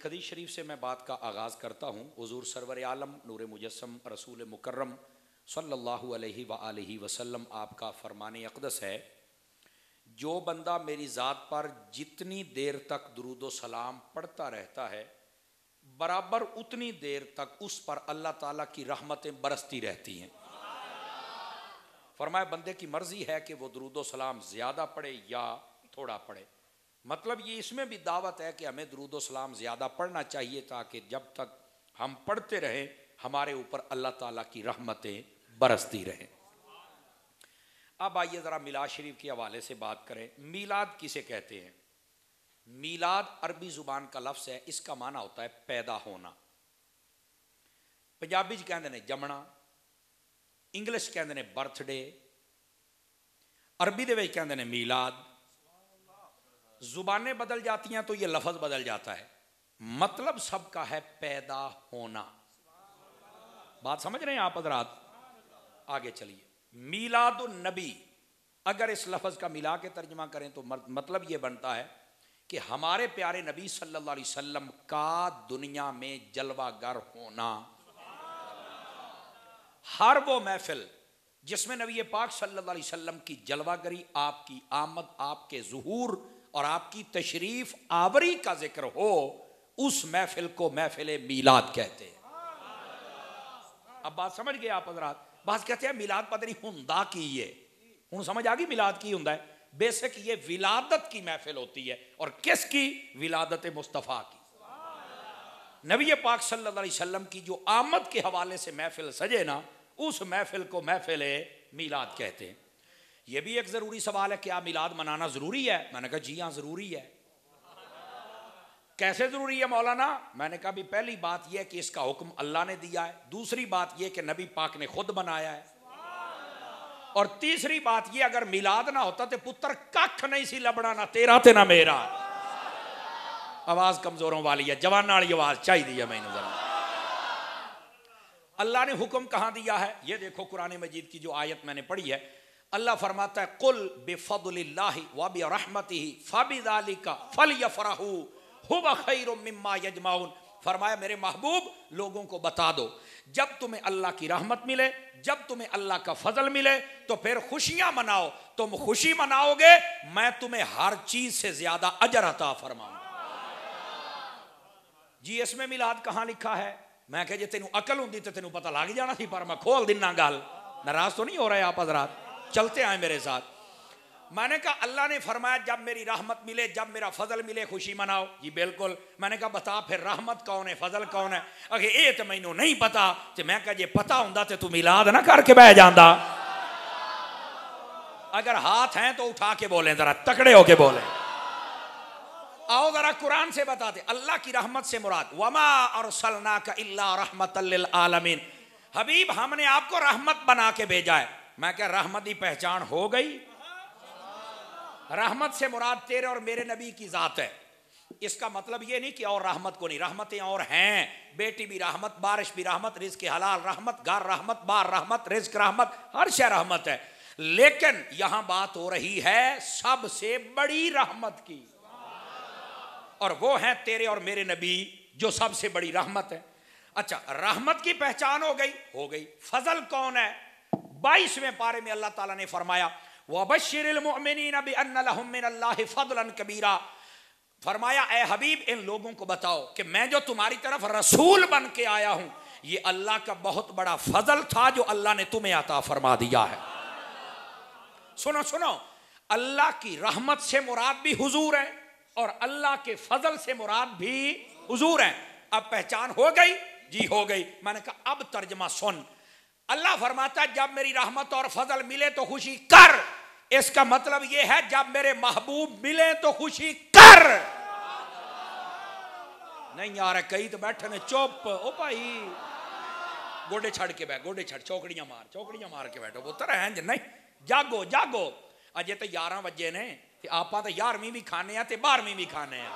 एक हदीस शरीफ से मैं बात का आगाज़ करता हूँ। हुज़ूर सरवर आलम नूर मुजस्सम रसूल मुकर्रम सल्लल्लाहु अलैहि व आलिहि वसल्लम आपका फरमान अक़दस है, जो बंदा मेरी ज़ात पर जितनी देर तक दुरूद व सलाम पढ़ता रहता है, बराबर उतनी देर तक उस पर अल्लाह ताला की रहमतें बरसती रहती हैं। फरमाया बंदे की मर्जी है कि वो दुरूद व सलाम ज़्यादा पढ़े या थोड़ा पढ़े। मतलब ये इसमें भी दावत है कि हमें दुरूद व सलाम ज़्यादा पढ़ना चाहिए, ताकि जब तक हम पढ़ते रहें हमारे ऊपर अल्लाह ताला की रहमतें बरसती रहें। अब आइए ज़रा मिलाद शरीफ के हवाले से बात करें। मीलाद किसे कहते हैं? मीलाद अरबी ज़ुबान का लफ्ज़ है, इसका माना होता है पैदा होना। पंजाबी कहते हैं जमना, इंग्लिश कहते हैं बर्थडे, अरबी दे कहते हैं मीलाद। जुबानें बदल जाती हैं तो यह लफ्ज़ बदल जाता है, मतलब सबका है पैदा होना। बात समझ रहे हैं आप हज़रात? आगे चलिए। मीलादुन नबी, अगर इस लफ्ज़ का मिला के तर्जुमा करें तो मतलब यह बनता है कि हमारे प्यारे नबी सल्लल्लाहु अलैहि वसल्लम का दुनिया में जलवागर होना। हर वो महफिल जिसमें नबी पाक सल्लल्लाहु अलैहि वसल्लम की जलवागरी, आपकी आमद, आपके ज़ुहूर और आपकी तशरीफ आवरी का जिक्र हो, उस महफिल को महफिल मीलाद कहते हैं। अब बात समझ गए आप हज़रात? बात कहते हैं मिलाद पता नहीं हुंदा की ये, हूँ समझ आ गई मिलाद की हुंदा है। बेसिक ये विलादत की महफिल होती है, और किसकी? विलादत मुस्तफ़ा की। नबी पाक सल्लल्लाहु अलैहि वसल्लम की जो आमद के हवाले से महफिल सजे ना, उस महफिल को महफिल मीलाद कहते हैं। यह भी एक ज़रूरी सवाल है, क्या मिलाद मनाना ज़रूरी है? मैंने कहा जी हाँ ज़रूरी है। कैसे ज़रूरी है मौलाना? मैंने कहा भी पहली बात यह कि इसका हुक्म अल्लाह ने दिया है, दूसरी बात यह कि नबी पाक ने खुद बनाया है, और तीसरी बात यह अगर मिलाद ना होता तो पुत्र कख नहीं सी लबना, ना तेरा ते ना मेरा। आवाज़ कमज़ोरों वाली है, जवान वाली आवाज़ चाहिए मैंने जरा। अल्लाह ने हुक्म कहाँ दिया है? ये देखो कुरान मजीद की जो आयत मैंने पढ़ी है, अल्लाह फरमाता है कुल बिफदलिल्लाहि व बिरहमतिही फबिज़ालिका फलयफरहू हुवा खैरुम मिम्मा यजमाउन। फरमाया मेरे महबूब लोगों को बता दो, जब तुम्हें अल्लाह की रहमत मिले, जब तुम्हें अल्लाह का फजल मिले तो फिर खुशियां मनाओ। तुम खुशी मनाओगे, मैं तुम्हें हर चीज से ज्यादा अजर अता फरमाऊंगा। जी इसमें मिलाद कहां लिखा है? मैं कह जे तेनू अकल होंदी तो तेनू पता लग जाना थी, पर मैं खोल दिना गल। नाराज तो नहीं हो रहे आप हज़रात? चलते आए मेरे साथ। मैंने कहा अल्लाह ने फरमाया जब मेरी रहमत मिले, जब मेरा फजल मिले खुशी मनाओ। जी बिल्कुल। मैंने कहा बता फिर रहमत कौन है, फजल कौन है? अगे ये तो मैनू नहीं पता। तो मैं कहा जे पता होंदा तो तू मिलाद ना करके बह जांदा। अगर हाथ हैं तो उठा के बोलें, जरा तकड़े होके बोलें। आओ जरा कुरान से बताते। अल्लाह की रहमत से मुराद वमा अरसलनाका इल्ला रहमतल लिल आलमीन। हबीब हमने आपको रहमत बना के भेजा है। मैं क्या रहमत की पहचान हो गई? रहमत से मुराद तेरे और मेरे नबी की जात है। इसका मतलब ये नहीं कि और रहमत को नहीं, रहमतें और हैं। बेटी भी रहमत, बारिश भी रहमत, रिज़्क़ हलाल रहमत, घर रहमत, बार रहमत, रिज़्क़ रहमत, हर शय रहमत है। लेकिन यहां बात हो रही है सबसे बड़ी रहमत की, और वो है तेरे और मेरे नबी जो सबसे बड़ी रहमत है। अच्छा, रहमत की पहचान हो गई, हो गई। फजल कौन है? 22वें पारे में अल्लाह ताला ने फरमाया वबश्शिरिल मुमिनीना बिअन्ना लहुम मिनल्लाहि फदलन कबीरा। फरमाया ए हबीब इन लोगों को बताओ कि मैं जो तुम्हारी तरफ रसूल बन के आया हूं, ये अल्लाह का बहुत बड़ा फजल था जो अल्लाह ने तुम्हें अता फरमा दिया है। सुनो सुनो, अल्लाह की रहमत से मुराद भी हुजूर है, और अल्लाह के फजल से मुराद भी हुजूर है। अब पहचान हो गई? जी हो गई। मैंने कहा अब तर्जमा सुन। अल्लाह फरमाता है जब मेरी रहमत और फजल मिले तो खुशी कर। इसका मतलब यह है जब मेरे महबूब मिले तो खुशी कर। नहीं यार, कई तो बैठे ने चुप। ओ भाई गोडे छड़ के बैठ, गोडे छड़, चौकड़ियां मार के बैठो पुत्र। है नहीं, जागो जागो। अजे तो 11 बजे ने, आप तो 11वीं भी खाने हैं तो 12वीं भी खाने हैं।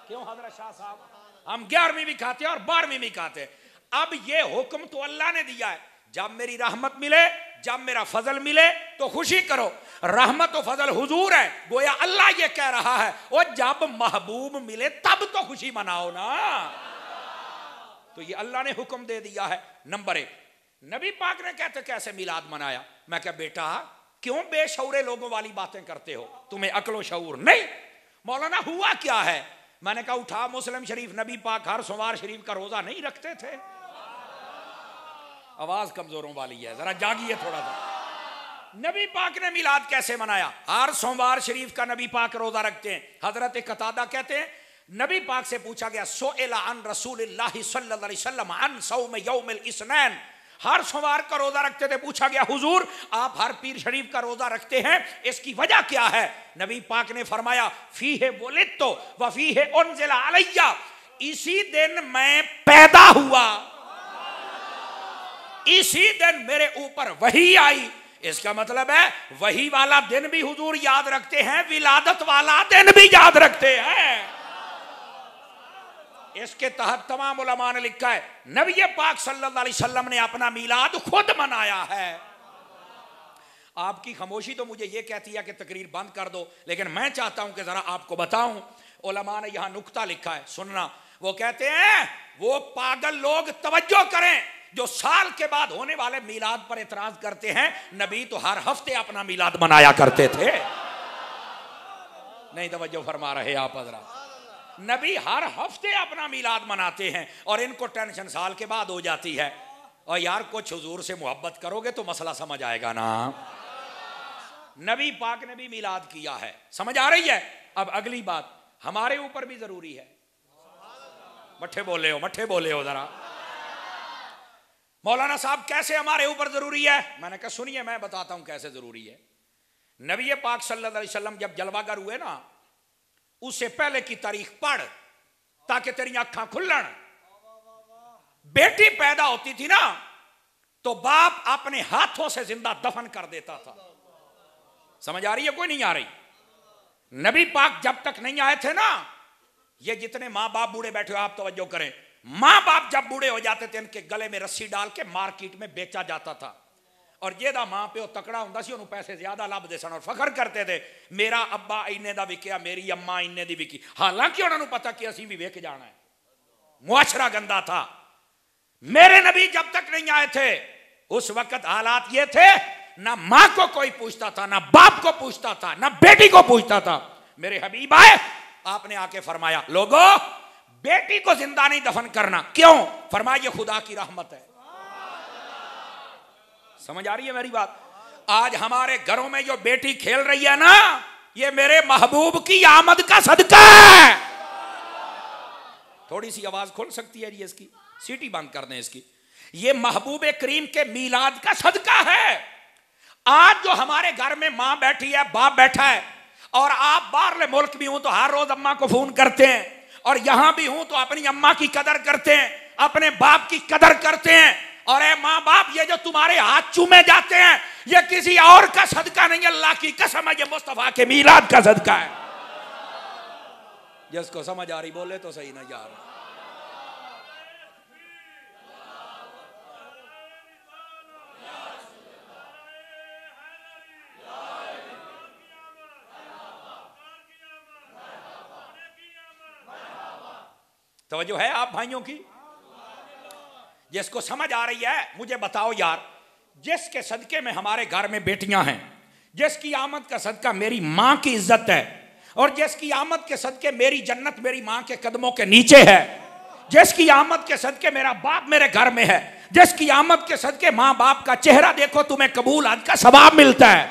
क्यों हजरत शाह साहब? हम 11वीं भी खाते हैं और 12वीं भी खाते हैं। अब ये हुक्म तो अल्लाह ने दिया है, जब मेरी रहमत मिले, जब मेरा फजल मिले तो खुशी करो। रहमत और फजल हुजूर है, गोया अल्लाह ये कह रहा है, और जब महबूब मिले तब तो खुशी मनाओ ना। तो ये अल्लाह ने हुक्म दे दिया है। नंबर 1, नबी पाक ने कहते कैसे मिलाद मनाया। मैं क्या बेटा क्यों बेशऊरे लोगों वाली बातें करते हो, तुम्हें अक्ल शऊर नहीं। मौलाना हुआ क्या है। मैंने कहा उठा मुस्लिम शरीफ, नबी पाक हर सोमवार शरीफ का रोजा नहीं रखते थे। आवाज कमजोरों वाली है, जरा जागिए थोड़ा सा। नबी पाक ने मिलाद कैसे मनाया। हर सोमवार शरीफ का नबी पाक रोजा रखते हैं। हजरत कतादा कहते हैं नबी पाक से पूछा गया, सोएला अन रसूलिल्लाहि सल्लल्लाहु अलैहि वसल्लम अन सौम यौमिल इस्नैन। हर सोमवार का रोजा रखते थे। पूछा गया हुजूर आप हर पीर शरीफ का रोजा रखते हैं, इसकी वजह क्या है। नबी पाक ने फरमाया फीहे वुलिदतु व फीहे उनज़िला अलैया। इसी दिन मैं पैदा हुआ, इसी दिन मेरे ऊपर वही आई। इसका मतलब है वही वाला दिन भी हुजूर याद रखते हैं, विलादत वाला दिन भी याद रखते हैं। इसके तहत तमाम उलमा ने लिखा है नबी पाक सल्लल्लाहु अलैहि वसल्लम ने अपना मिलाद खुद मनाया है। आपकी खामोशी तो मुझे यह कहती है कि तकरीर बंद कर दो, लेकिन मैं चाहता हूं कि जरा आपको बताऊं। उलमा ने यहां नुक्ता लिखा है, सुनना। वो कहते हैं वो पागल लोग तवज्जो करें जो साल के बाद होने वाले मिलाद पर एतराज करते हैं। नबी तो हर हफ्ते अपना मिलाद मनाया करते थे। नहीं तवज्जो फरमा रहे आप हज़रात। नबी हर हफ्ते अपना मिलाद मनाते हैं और इनको टेंशन साल के बाद हो जाती है। और यार कुछ हुजूर से मोहब्बत करोगे तो मसला समझ आएगा ना। नबी पाक ने भी मिलाद किया है, समझ आ रही है। अब अगली बात हमारे ऊपर भी जरूरी है। मट्ठे बोले हो जरा। मौलाना साहब कैसे हमारे ऊपर जरूरी है। मैंने कहा सुनिए मैं बताता हूं कैसे जरूरी है। नबी पाक सल्लल्लाहु अलैहि वसल्लम जब जलवागर हुए ना, उससे पहले की तारीख पढ़ ताकि तेरी आंखां खुलन। बेटी पैदा होती थी ना तो बाप अपने हाथों से जिंदा दफन कर देता था। समझ आ रही है कोई नहीं आ रही। नबी पाक जब तक नहीं आए थे ना, ये जितने माँ बाप बूढ़े बैठे हो आप तवज्जो करें, माँ बाप जब बूढ़े हो जाते थे इनके गले में रस्सी डाल के मार्केट में बेचा जाता था। और जेदा मां प्यो तकड़ा हुंदा सी उन्होंने पैसे ज्यादा लभदे सन और फखर करते थे मेरा अब्बा इन्ने दा विकिया, मेरी अम्मा इन्ने दी विकी। हालांकि उन्होंने पता कि असीं भी विक जाना है, मुआशरा गंदा था। मेरे नबी जब तक नहीं आए थे उस वक्त हालात ये थे, ना मां को कोई पूछता था, ना बाप को पूछता था, ना बेटी को पूछता था। मेरे हबीब आए, आपने आके फरमाया लोगों बेटी को जिंदा नहीं दफन करना। क्यों? फरमाया ये खुदा की रहमत है। समझ आ रही है मेरी बात। आज हमारे घरों में जो बेटी खेल रही है ना, ये मेरे महबूब की आमद का सदका है। थोड़ी सी आवाज खुल सकती है इसकी, सीटी बंद कर दें इसकी। ये महबूब करीम के मिलाद का सदका है। आज जो हमारे घर में मां बैठी है, बाप बैठा है, और आप बाहरले मुल्क भी हूं तो हर रोज अम्मा को फोन करते हैं, और यहां भी हूं तो अपनी अम्मा की कदर करते हैं, अपने बाप की कदर करते हैं। और ए माँ बाप, ये जो तुम्हारे हाथ चूमे जाते हैं ये किसी और का सदका नहीं, अल्लाह की कसम है ये मुस्तफा के मिलाद का सदका है। जिसको समझ आ रही बोले तो सही, नहीं यार। तवज्जो है आप भाइयों की। जिसको समझ आ रही है मुझे बताओ यार, जिसके सदके में हमारे घर में बेटियां हैं, जिसकी आमद का सदका मेरी मां की इज्जत है, और जिसकी आमद के सदके मेरी जन्नत मेरी मां के कदमों के नीचे है, जिसकी आमद के सदके मेरा बाप मेरे घर में है, जिसकी आमद के सदके मां बाप का चेहरा देखो तुम्हें कबूल हज का सवाब मिलता है।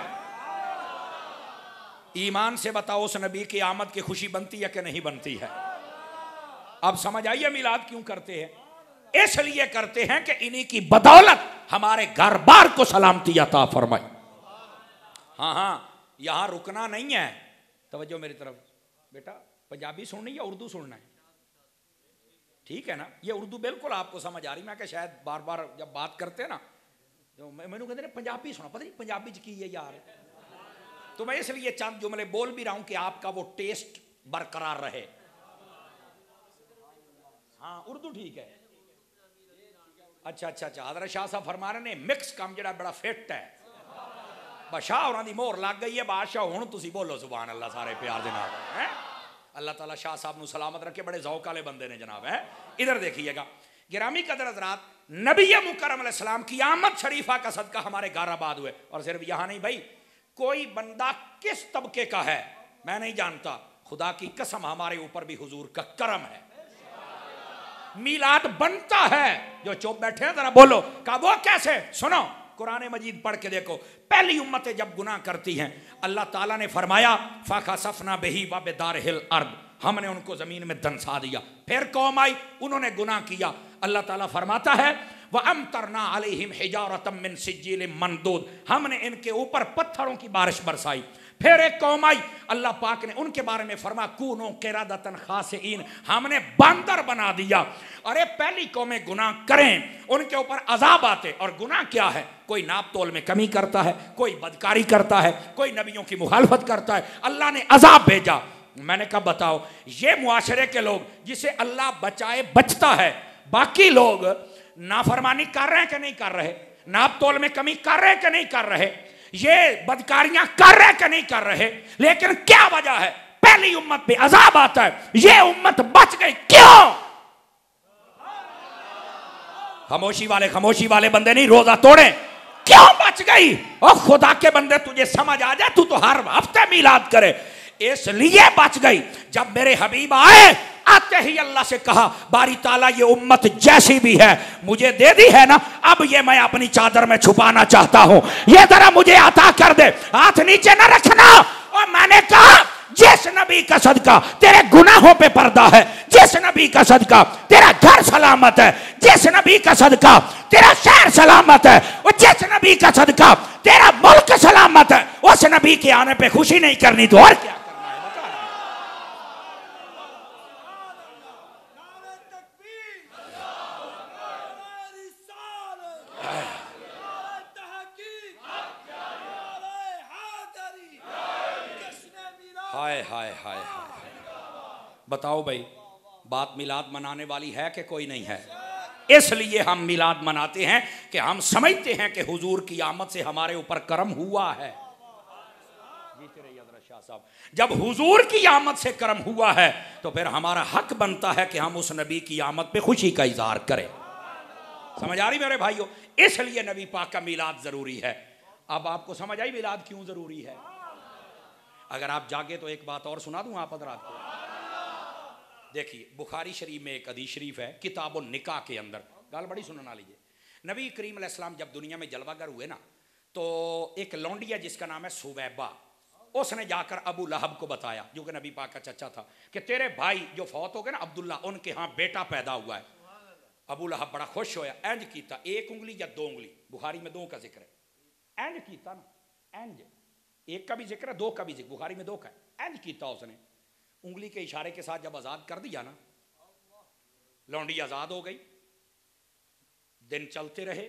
ईमान से बताओ उस नबी की आमद की खुशी बनती है कि नहीं बनती है। अब समझ आइए मिलाद क्यों करते हैं। इसलिए करते हैं कि इन्हीं की बदौलत हमारे घर बार को सलामती अता फरमाई। हाँ हाँ, यहां रुकना नहीं है। तवज्जो मेरी तरफ बेटा, पंजाबी सुननी या उर्दू सुनना है? ठीक है ना, ये उर्दू बिल्कुल आपको समझ आ रही। मैं क्या शायद बार बार जब बात करते हैं ना तो मैंने कहते पंजाबी सुना, पता नहीं पंजाबी च की है यार। तो मैं इसलिए चंद जुमले बोल भी रहा हूं कि आपका वो टेस्ट बरकरार रहे। हाँ उर्दू ठीक है। अच्छा अच्छा अच्छा, हज़रत शाह साहब फरमा रहे ने मिक्स काम जड़ा बड़ा फिट है, बादशाह होना दी मोहर लग गई है, बादशाह हुण तुसी बोलो सुभान अल्लाह सारे प्यार दे नाल हैं। अल्लाह ताला शाह साहब नू सलामत रखे, बड़े ज़ौक़ वाले बंदे ने जनाब है। इधर देखिएगा गिरामी कदर हज़रात, नबी मुकर्रम अलैहिस्सलाम की आमद शरीफा का सदका हमारे घर आबाद हुए। और सिर्फ यहाँ नहीं भाई, कोई बंदा किस तबके का है मैं नहीं जानता, खुदा की कसम हमारे ऊपर भी हुजूर का करम है। मीलाद बनता है, जो चुप बैठे हैं जरा बोलो का वो कैसे, सुनो कुरान मजीद पढ़ के देखो। पहली उम्मतें जब गुनाह करती हैं, अल्लाह ताला ने फरमाया फ़ख़सफ़ना बिही व बिदारिहिल अर्द, हमने उनको ज़मीन में दंसा दिया। फिर कौम आई, उन्होंने गुनाह किया, अल्लाह ताला फरमाता है व अमतरना अलैहिम हिजारतम मिन सिज्जिलिम मंदूद, हमने इनके ऊपर पत्थरों की बारिश बरसाई। फिर एक कौम आई, अल्लाह पाक ने उनके बारे में फरमा कूनो किरादतन खासिइन, हमने बंदर बना दिया। अरे पहली कौमें गुनाह करें, उनके ऊपर अजाब आते। और गुनाह क्या है, कोई नाप तोल में कमी करता है, कोई बदकारी करता है, कोई नबियों की मुखालफत करता है, अल्लाह ने अजाब भेजा। मैंने कहा बताओ, ये मुआशरे के लोग जिसे अल्लाह बचाए बचता है, बाकी लोग नाफरमानी कर रहे हैं कि नहीं कर रहे, नाप तोल में कमी कर रहे हैं कि नहीं कर रहे, ये बदकारियां कर रहे कि नहीं कर रहे, लेकिन क्या वजह है, पहली उम्मत पे अजाब आता है, ये उम्मत बच गई क्यों? खामोशी वाले बंदे नहीं रोजा तोड़े, क्यों बच गई? और खुदा के बंदे तुझे समझ आ जाए, तू तो हर हफ्ते मिलाद करे, इसलिए बच गई। जब मेरे हबीब आए, आते ही अल्लाह से कहा बारी ताला ये उम्मत जैसी भी है मुझे दे दी है ना, अब ये मैं अपनी चादर में छुपाना चाहता हूं, ये जरा मुझे अता कर दे, हाथ नीचे न रखना। और मैंने कहा जिस नबी का सदका तेरे गुनाहों पे पर्दा है, जिस नबी का सदका तेरा घर सलामत है, जिस नबी का सदका तेरा शहर सलामत है, और जिस नबी का सदका तेरा मुल्क सलामत है, उस नबी के आने पे खुशी नहीं करनी तो और क्या करना है? हाय हाय हाय हाय, बताओ भाई, बात मिलाद मनाने वाली है कि कोई नहीं है? इसलिए हम मिलाद मनाते हैं कि हम समझते हैं कि हुजूर की आमद से हमारे ऊपर करम हुआ है। शाह साहब, जब हुजूर की आमद से करम हुआ है तो फिर हमारा हक बनता है कि हम उस नबी की आमद पे खुशी का इजहार करें। समझ आ रही मेरे भाइयों? इसलिए नबी पाक का मिलाद जरूरी है। अब आपको समझ आई मिलाद क्यों जरूरी है? अगर आप जागे तो एक बात और सुना दूं आप हज़रात को। देखिए बुखारी शरीफ में एक हदीस शरीफ है, किताबुल निकाह के अंदर, गाल बड़ी सुनना लीजिए। नबी करीम अलैहिस्सलाम जब दुनिया में जलवागर हुए ना, तो एक लौंडिया जिसका नाम है सुवैबा, उसने जाकर अबू लहब को बताया, जो कि नबी पाक का चचा था, कि तेरे भाई जो फौत हो गए ना अब्दुल्ला, उनके यहाँ बेटा पैदा हुआ है। अबू लहब बड़ा खुश होया, एंज कीता, एक उंगली या दो उंगली, बुखारी में दो का जिक्र है, एंज कीता ना, एंज, एक का भी जिक्र है, दो का भी जिक्र, बुखारी में दो का है, एंज कीता उसने, उंगली के इशारे के साथ जब आजाद कर दिया ना, लौंडी आजाद हो गई। दिन चलते रहे,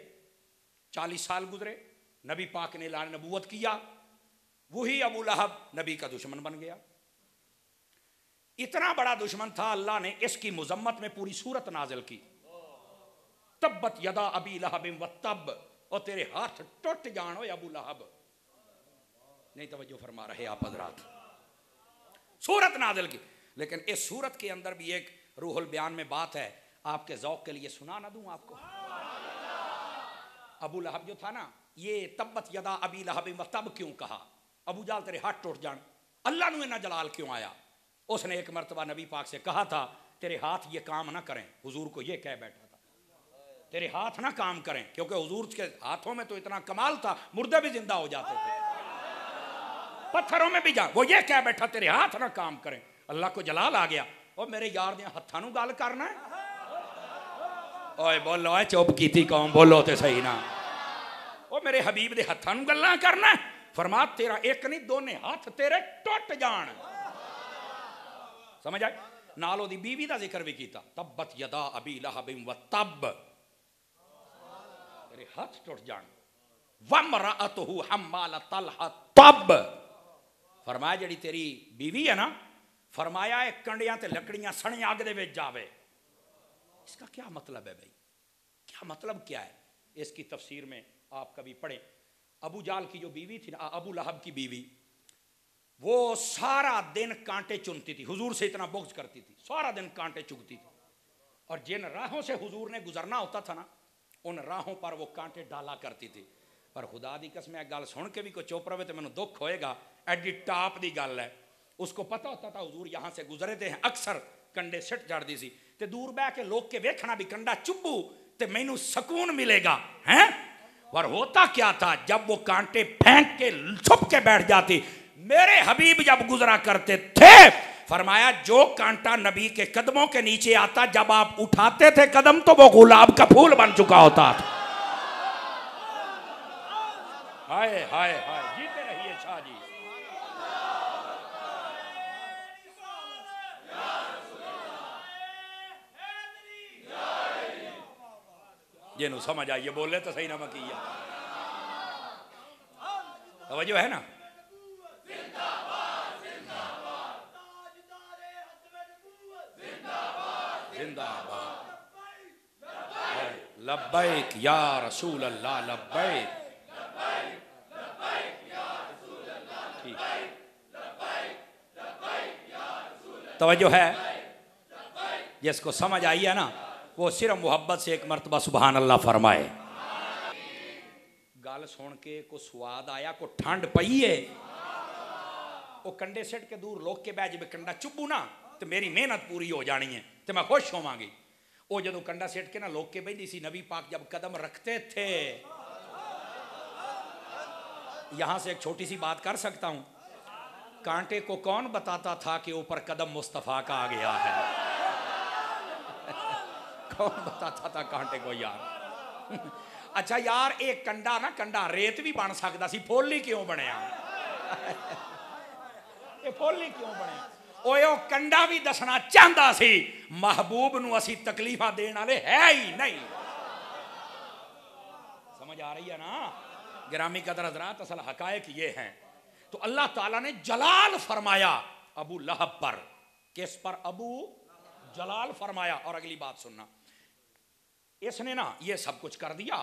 40 साल गुजरे, नबी पाक ने ऐलान नबूवत किया, वही अबू लहब नबी का दुश्मन बन गया। इतना बड़ा दुश्मन था, अल्लाह ने इसकी मुजम्मत में पूरी सूरत नाजिल की, तब्बत यदा अबी लहब व तब, और तेरे हाथ टूट जानो अबू लहब। नहीं तवज्जो फरमा रहे आप हजरात, सूरत नाजिल की। लेकिन इस सूरत के अंदर भी एक रूहुल बयान में बात है, आपके ज़ौक़ के लिए सुना ना दूं आपको। अबू लहब जो था ना, ये तब्बत यदा अबी लहब व तब क्यों कहा, अबू जाल तेरे हाथ टूट जान, अल्लाह ने इन्ना जलाल क्यों आया? उसने एक मरतबा नबी पाक से कहा था तेरे हाथ ये काम ना करें, हुजूर को ये कह बैठा था, तेरे हाथ ना काम करें, क्योंकि हुजूर के हाथों में तो इतना कमाल था, मुर्दे भी जिंदा हो जाते थे, पत्थरों में भी जा, वो ये कह बैठा तेरे हाथ ना काम करें। अल्लाह को जलाल आ गया, और मेरे यार ने हत्थां नूं गल करना है, ओए बोलो है चुप कीती कौम, बोलो तो सही ना, ओ मेरे हबीब दे हत्थां नूं गल्लां करना है। फरमा तेरा एक नहीं दोने हाथ तेरे टुट जान। समझ आए? नाल ओदी बीवी दा जिक्र भी कीता, तब्बत यदा अबी लहब व तब, तेरे हाथ टुट जान, वमराअतहु हम्मालतल हतब, फरमाया जड़ी तेरी बीवी है ना, फरमाया एक कंडियां ते लकड़ियां सने अग दे विच जावे। इसका क्या मतलब है भाई? क्या मतलब क्या है? इसकी तफसीर में आप कभी पढ़ें। अबू जाल की जो बीवी थी ना, अबू लहब की बीवी, वो सारा दिन कांटे चुनती थी, हुजूर से इतना बुग़्ज़ करती थी, सारा दिन कांटे चुगती थी। और जिन राहों से हुजूर ने गुजरना होता था ना, उन राहों पर वो कांटे डाला करती थी। पर खुदा दी कसम एक गल सुन के भी कोई चुप रहे तो मैनू दुख होएगा। एडी टाप दी गल है। उसको पता होता था हुजूर यहाँ से गुजरे थे, अक्सर कंडे सिट चढ़ती सी, ते दूर बह के लोग के वेखना भी कंडा चुब्बू ते मैनू सुकून मिलेगा हैं। और होता क्या था, जब वो कांटे फेंक के छुप के बैठ जाती, मेरे हबीब जब गुजरा करते थे, फरमाया जो कांटा नबी के कदमों के नीचे आता, जब आप उठाते थे कदम तो वो गुलाब का फूल बन चुका होता था। हाय हाय हाय, जीते रहिए शाह जी। जिन्हों समझ आइए बोले तो सही ना मकिया तवज्जो है ना। जिंदाबाद लब्बैक या रसूल अल्लाह लब्बैक। ठीक, तवज्जो है। जिसको समझ आई है ना, वो सिर्फ मोहब्बत से एक मर्तबा सुभान अल्लाह फरमाए। गल सुन के को स्वाद आया, को ठंड पई है, वो कंडे सिट के दूर लोग के बह जब कंडा चुब्बू ना, तो मेरी मेहनत पूरी हो जानी है, तो मैं खुश होवांगी। वो जो कंडा सिट के ना लोग के बहती सी, नबी पाक जब कदम रखते थे। यहां से एक छोटी सी बात कर सकता हूं, कांटे को कौन बताता था कि ऊपर कदम मुस्तफा का आ गया है? कौन बताता था कांटे को यार? अच्छा यार, एक कंडा ना, कंडा रेत भी बन सकता सी, फुल ही क्यों बनया? ये फुल ही क्यों बनया? ओए ओ कंडा भी दसना चाहता सी, महबूब नू असी तकलीफा देने वाले है ही नहीं। समझ आ रही है ना? गिरामी कदर हज़रात, असल हकायक ये हैं। तो अल्लाह ताला ने जलाल फरमाया अबू लहब पर। किस पर? अबू जलाल फरमाया। और अगली बात सुनना, इसने ना ये सब कुछ कर दिया,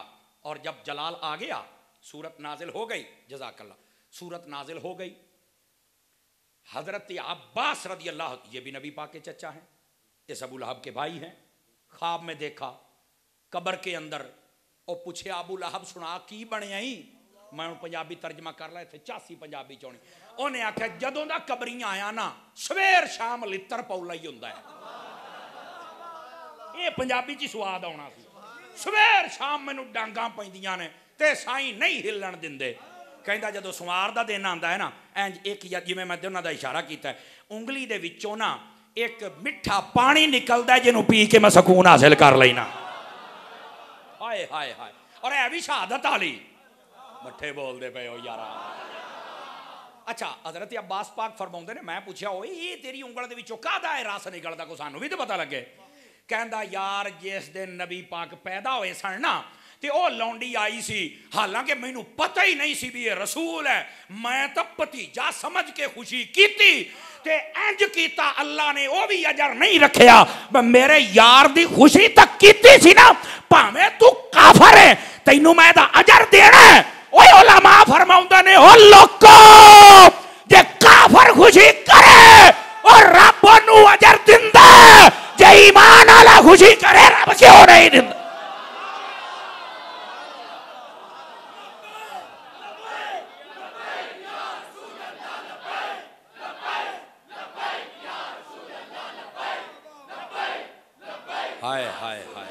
और जब जलाल आ गया, सूरत नाजिल हो गई। जज़ाकल्लाह, सूरत नाजिल हो गई। हजरत अब्बास रदी अल्लाह, ये भी नबी पाक के चचा हैं, इस अबू लहब के भाई हैं। ख्वाब में देखा कब्र के अंदर, और पूछे अबू लहब सुना की बने आई? मैं पंजाबी तर्जमा कर ला, इतने 84 पंजाबी चौनी। उन्हें आख्या जदों दा कबरियां आया ना, सवेर शाम लित्तर पौला ही होंदा है। ये पंजाबी च स्वाद आना सी। सवेर शाम मैनू डांगा पैंदियां ने ते साईं नहीं हिलण दिंदे। कहता जदों सुमार दा दिन आंदा है ना, इंज एक जिवें मैं उन्हां दा इशारा कीता है, उंगली दे विचों ना एक मिठा पानी निकलदा है, जिन्हों पी के मैं सकून हासिल कर लेना। हाय हाय हाय। और है भी शहादत आली। मठे बोलते पे हो यारा। अच्छा, हजरत अब्बास पाक फरमाउंदे ने, मैं पूछा ओए ये तेरी उंगल दे विचों काहदा है रस निकलदा, को सानू भी तो पता लगे। कहंदा यार जिस दिन नबी पाक पैदा होए सन ना, ते ओ लौंडी आई सी, हालांकि मैनू पता ही नहीं सी भी ये रसूल है। मैं तो भतीजा समझ के खुशी कीती, ते इंज कीता अल्लाह ने ओ भी अजर नहीं रखिया। मेरे यार दी खुशी तक कीती सी ना, भावें तू काफर है, तैनू मैं दा अजर देना है। ओए उलमा फरमाउंदे ने, ओ लोको जे काफर खुशी करे और रब ओनू अजर दिंदा, जे ईमान वाला खुशी करे रब क्यों नहीं दिंदा? हाय हाय हाय।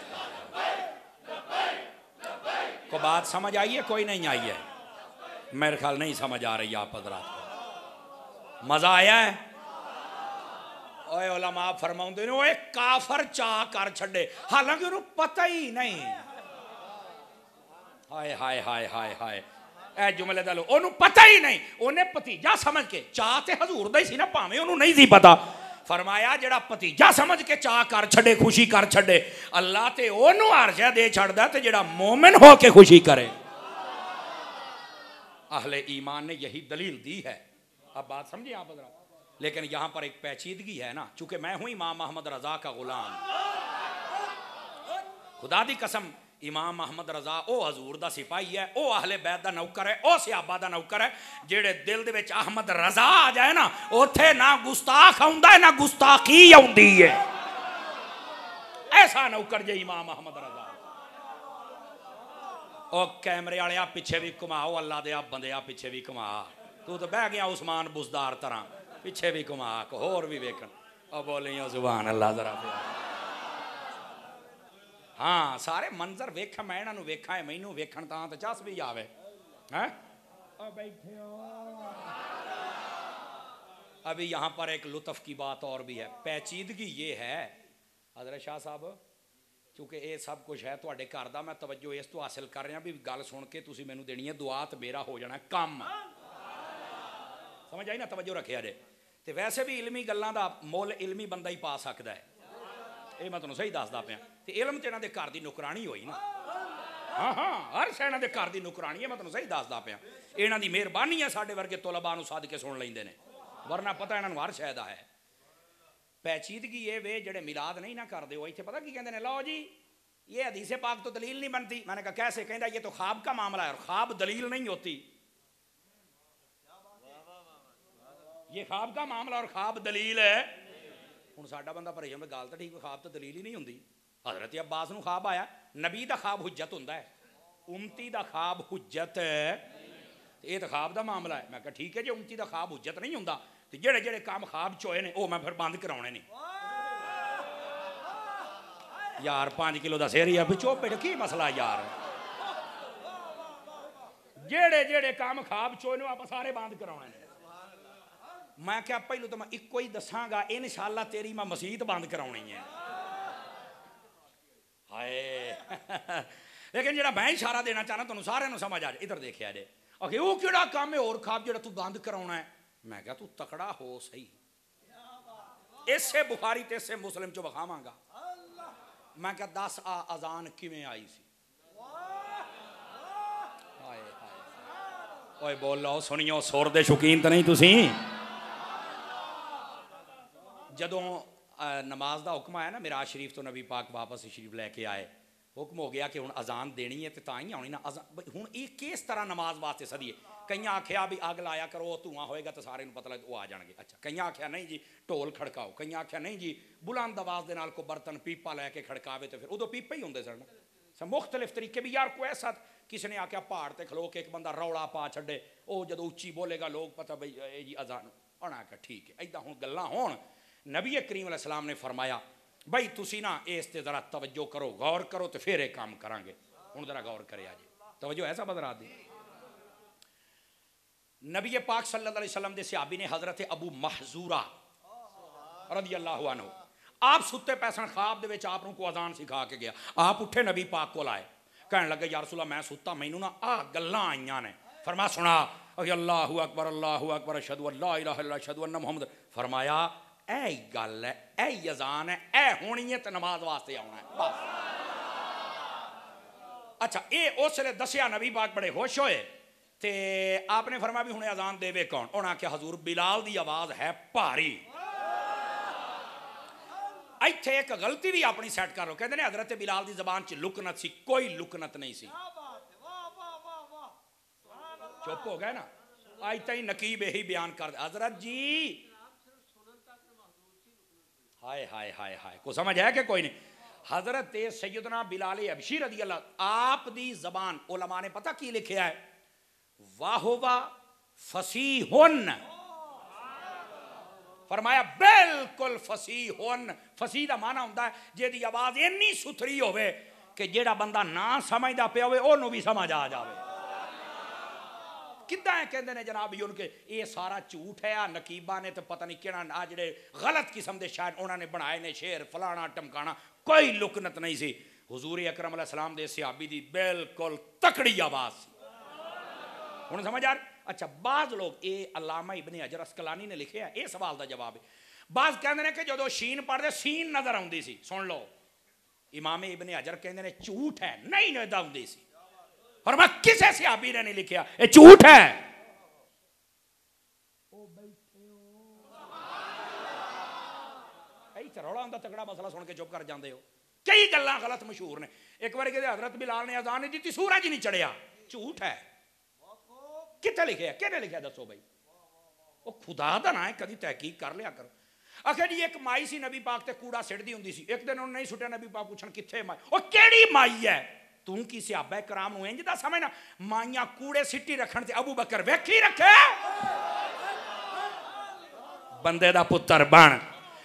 को बात समझ आई है? कोई नहीं आई है? मेरे ख्याल नहीं समझ आ रही आप हज़रात को। मजा आया है? ओए उलमा फरमाउंदे ने, ओए काफर चा कर छड़े, हालांकि उन्हें पता ही नहीं। हाय हाय हाय हाय हाय। ए जुमले दा लो, ओनू पता ही नहीं, उन्हें भतीजा समझ के, चा ते हजूर दा ही सी ना, भावें उन्हें नहीं सी पता। फरमाया जेड़ा भतीजा समझ के चा कर छड़े, खुशी कर छड़े, अल्लाह ते ओनू अर्शा दे छड़दा, ते जेड़ा मोमिन हो के खुशी करे। अहले ईमान ने यही दलील दी है। अब बात समझे आप हज़रात? लेकिन यहां पर एक पेचीदगी है ना, चूंकि मैं हूं इमाम अहमद रजा का गुलाम। खुदा दी कसम, इमाम अहमद रजा वो हजूर दा सिपाही है, वो अहले बैत दा नौकर है, वो सिहाबा दा नौकर है। जेड़े दिल दे विच अहमद रजा आ जाए ना, उत्थे ना गुस्ताख आउंदा है ना गुस्ताखी आउंदी है। ऐसा नौकर जे इमाम अहमद रजा। ओ कैमरे वाले आ पिछे भी घुमाओ, अल्लाह दे आप बंदे आ पिछे भी घुमा। तू तो बह गया उस्मान बुजदार तरह, पिछे भी घुमा होर भी वेखन। ओ बोलियो सुभान अल्लाह जरा। हाँ सारे मंजर वेख, मैं इन्हों वेखा है, मैनू वेखन तां ते चस भी आवे हैं। बैठे हो अभी यहाँ पर एक लुत्फ की बात और भी है। पेचीदगी ये है हजरत शाह साहब, क्योंकि ये सब कुछ है तुहाडे घर दा, मैं तवज्जो इस तो हासिल कर रहा भी गल सुन के तुसीं मैनू देनी है दुआ, तो मेरा हो जाना काम। समझ आई ना, तवज्जो रखिया जे। ते वैसे भी इलमी गल्लां दा मुल इलमी बंदा ही पा सकता है, ये मैं तुहानूं सही दसदा पिया। ते इलम ते इन्हां दे घर दी नुकरानी होई ना। हाँ हाँ हर शै इन्हां दे घर दी नुकरानी है, मैं तुहानूं सही दसदा पिया। इन्हां दी मेहरबानी है, साडे वर्गे तलबा नूं सद के सुन लैंदे ने, वरना पता इन्हां नूं हर शै दा है। पेचीदगी ये वे जेड़े मिलाद नहीं ना करते हो, इत्थे पता की कहते हैं, लो जी ये हदीसे पाक तो दलील नहीं बनती। मैंने कहा कैसे? कहता ये तो ख्वाब का मामला है और ख्वाब दलील नहीं होती। ये ख्वाब का मामला और ख्वाब दलील है। हुण साडा बंदा परेशान में गल तो ठीक, ख्वाब तो दलील ही नहीं होंदी। हजरत अब्बास नूं ख्वाब आया, नबी दा ख्वाब हुज्जत हुंदा है, उम्मती दा ख्वाब हुज्जत ये तो ख्वाब दा मामला है। मैं कहा ठीक है, जो उम्मती दा ख्वाब हुज्जत नहीं हुंदा ते जेड़े जेड़े काम ख्वाब च होए ने वो मैं फिर बंद कराउणे ने। यार 5 किलो का सिर ही है, चुप बैठ, की मसला यार? जेड़े जेड़े काम ख्वाब च होए ने आप सारे बंद कराउणे ने। मैं क्या पहलू तो मैं इको ही दसांगा, इंशाअल्लाह तेरी मैं मसीत बंद कराउणी है। हाय लेकिन जेड़ा मैं इशारा देना चाहना तुहानूं सारिआं नूं समझ आ जाए, इधर देखिया जे। आखे वो किहड़ा काम है और ख्वाब जेड़ा तू बंद कराउणा है? मैं क्या तू तकड़ा हो सही, इसे बुखारी ते इसे मुस्लिम चो विखावांगा। मैं क्या 10 अजान किवें आई सी? हाय हाय ओए बोलो सुनियो, सुर दे शौकीन तो नहीं तुसी? जदों नमाज का हुक्म आया ना, मिराज शरीफ तो नबी पाक वापस शरीफ लैके आए, हुक्म हो गया कि हुण अजान देनी है तो तां ही आनी ना। हुण ये किस तरह नमाज वास्ते सदी है? कई आख्या भी अग लाया करो, धुआं होएगा तो सारे पता लग वो आ जाएंगे। अच्छा, कई आख्या नहीं जी ढोल खड़काओ, कई आख्या नहीं जी बुलंद आवाज़ के नाल को बर्तन पीपा लैके खड़कावे, तो फिर उदों पीपे ही होंगे सन। मुख्तलिफ तरीके भी यार। कोई ऐसा किसी ने आख्या पहाड़ ते खलो के एक बंदा रौला पा छे, वो जो उच्ची बोलेगा लोग पता बई ये जी अजान होना। आख्या ठीक है, इदा हुण गल्लां होण। नबी करीम अलैहिस्सलाम ने फरमाया भाई तुसी ना इस ते जरा तवज्जो करो, गौर करो, तो फिर एक काम करांगे। हुण जरा गौर करे आज तवज्जो ऐसा बदरा दी। नबी पाक सल्लल्लाहु अलैहि वसल्लम दे सहाबी ने हजरत अबू महजूरा रदियल्लाहु अन्हु, आप सुते पैसन ख्वाब दे विच आप को अजान सिखा के गया। आप उठे नबी पाक को आए, कहने लगे या रसूल अल्लाह मैं सुता, मैनू ना आ गल्लां आईयां ने। फरमा सुना, अल्लाहु अकबर अशहदु अल्ला इलाहा इल्लल्लाह अशहदु अन्ना मुहम्मद। फरमाया ऐ गल है, ऐ अजान है, ऐ होनी है तो नमाज वास्ते आना है बस। अच्छा, ये उसले दसिया नबी पाक बड़े खुश होए, ते आपने फरमाया भी हुणे अजान देवे कौन? उन्हें आख्या हजूर बिलाल दी आवाज है भारी। इत्थे एक गलती भी अपनी सैट कर लो, कहते हैं हजरत बिलाल दी जबान च लुकनत सी, कोई लुकनत नहीं सी। चुप हो गए ना, आज तई नकीब यही बयान कर हजरत जी। हाय हाय हाय हाय, को समझ है कि कोई नहीं? हजरत सैयदना बिलाल हबशी रज़ियल्लाहु, आप दी जबान उलमा ने पता की लिखा है? वाहुवा फसीहुन। फरमाया बिल्कुल फसीहुन। फसीह दा माना हुंदा है जेदी आवाज इन्नी सुथरी होवे कि जेड़ा बंदा ना समझदा पिया होवे ओनू भी समझ आ जावे। किद्दां है कहंदे ने जनाब जी उनके ये सारा झूठ है, आ नकीबा ने तो पता नहीं केड़ा आ जेड़े गलत किस्म दे शायद उन्होंने बनाए ने शेर फलाना टमकाना, कोई लुकनत नहीं सी। हुजूर अकरम अलैहिस्सलाम दे सहाबी दी बिल्कुल तकड़ी आवाज सी। हुण समझ आ रही? अच्छा, बाज लोग ये अल्लामा इब्ने हजर अस्कलानी ने लिखे है, ये सवाल का जवाब है। बाज कहते हैं कि जो शीन पढ़ते सीन नजर आती सी। सुन लो, इमाम इब्ने हजर कहते हैं झूठ है, नहीं नजर आती सी। और मैं किसी सहाबी ने नहीं लिखा ये झूठ है। रौला होंदा तगड़ा मसला सुन के चुप कर जाते हो। कई गल्लां गलत मशहूर ने। एक बार कहते हजरत बिलाल ने अजान नहीं दी, सूरज ही नहीं चढ़िया। झूठ है। कितने लिखे है, किहने लिखा दसो भाई? वो खुदा दा ना है, कभी तहकीक कर लिया करो। आखिर जी एक माई सी नबी पाक ते कूड़ा सिटदी हुंदी सी। एक दिन उन्होंने नहीं सुटिया, नबी पाक पूछन किथे माई? ओ केड़ी माई है? तू की सहाबा कराम नूं इंज दा समझना माइयां कूड़े सिट्टी रखण ते अबू बकर वेखी रखे? बंदे दा पुत्र बन।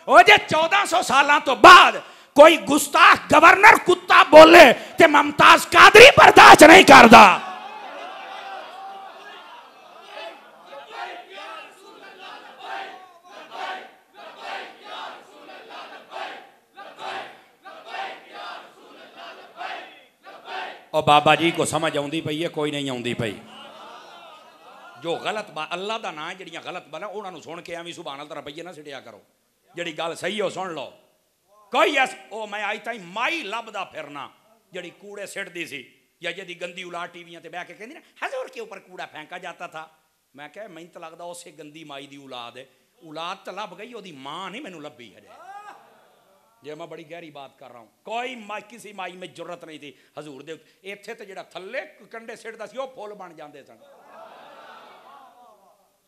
ओ जे 1400 सालां तो बाद कोई गुस्ताख गवर्नर कुत्ता बोले ते मुमताज कादरी बर्दाश्त नहीं करदा। और बाबा जी को समझ आउंदी पई है, कोई नहीं आउंदी पई। जो गलत बात अल्लाह का नाम जड़ियां गलत बात उन्होंने सुन के एवं सुभान अल्लाह रपइये ना सिटिया करो। जी गल सही हो सुन लो। कोई ऐस ओ मैं आज ताई माई लभदा फिरना जड़ी कूड़े सिटदी सी या जी गंदी औलाद टीवियां ते बह के कहंदी ना हजूर के ऊपर कूड़ा फेंका जाता था। मैं कह मैनूं तो लगदा उसे गंदी माई दी औलाद है। औलाद तो लभ गई, ओदी मां नहीं मैनूं लभी हजे। जे मैं बड़ी गहरी बात कर रहा हूँ। कोई माई किसी माई में जरूरत नहीं थी हजूर दे। इत्थे तो जिहड़ा थल्ले कंडे सिटदा सी ओह फुल बन जाते सन।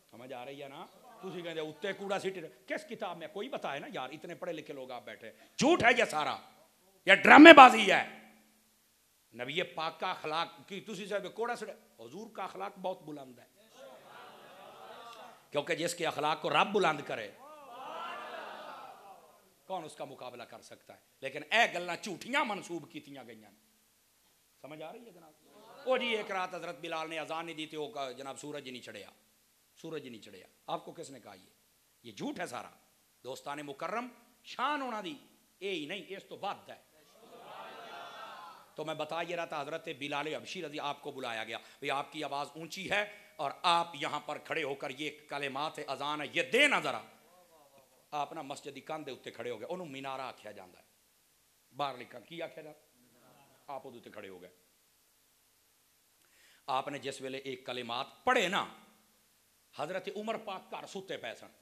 समझ आ रही है ना? तुसी कहते उत्ते कूड़ा सिटी किस किताब में? कोई बताए ना यार, इतने पढ़े लिखे लोग आप बैठे। झूठ है ये सारा, या ड्रामेबाजी है। नबी पाक का अखलाक की तुसी साहब कूड़ा सिटे, हुजूर का अखलाक बहुत बुलंद है, क्योंकि जिसके अखलाक को रब बुलंद करे कौन उसका मुकाबला कर सकता है। लेकिन ए गल्लां झूठियां मनसूब कीतियां गई। समझ आ रही है जनाब? ओ जी एक रात हजरत बिलाल ने अजान नहीं दी थी, जनाब सूरज ही नहीं चढ़िया। सूरज ही नहीं चढ़िया। आपको किसने कहा? ये झूठ है सारा। दोस्ताने मुकर्रम शान होना दी ये ही नहीं, इस तो बाद है। तो मैं बता ये रहा था हजरत बिलाल हबशी रजी आपको बुलाया गया, भाई आपकी आवाज़ ऊंची है और आप यहाँ पर खड़े होकर ये कलेमात है अजान है ये देना जरा। आप ना मस्जिद की कंध उत्ते खड़े हो गए, उन्होंने मीनारा आख्या जाता है। बाहर लिखा की आख्या जाता, आप उहदे उत्ते खड़े हो गए। आपने जिस वेले एक कलेमात पढ़े ना, हजरत उमर पाक घर सुते पै सन।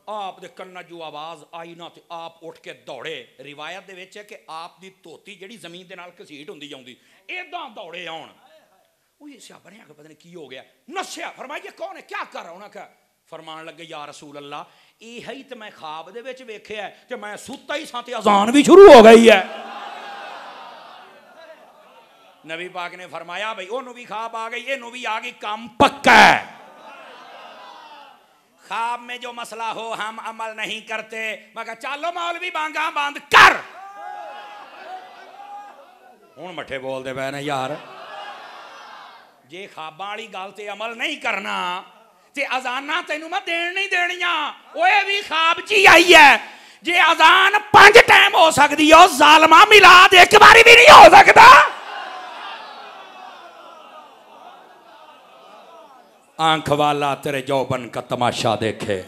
आप दे कन्ना जो आवाज़ आई ना तो आप उठ के दौड़े। रिवायत दे विच है कि आप दी धोती जिहड़ी जमीन दे नाल घसीट हुंदी जाउंदी इदां दौड़े आउण। वो ये स्यापा ने आके पता नहीं की हो गया, नस्या। फरमाइए कौन है, क्या कर रहा? उन्हें कहा फरमान लगे या रसूल अल्लाह यही तो मैं ख्वाब दे विच वेखिया है कि मैं सुता ही सां ते अजान भी शुरू हो गई है। नबी पाक ने फरमाया भाई ओनू भी ख्वाब आ गई, इनू भी आ गई, काम पक्का है। ख्वाब में जो मसला हो हम अमल नहीं करते। मैं कहा चलो मौलवी बांगा बंद कर। हुण मठे बोलते पे ने यार, जे ख्वाबां वाली गल ते अमल नहीं करना ते अजाना तेनू मैं देन नहीं देनिया। ओए भी ख्वाब च ही आई है। जे अजान 5 टाइम हो सकती है, जालमा मिलाद एक बारी भी नहीं हो सकता। आंख वाला तेरे जौबन का तमाशा देखे,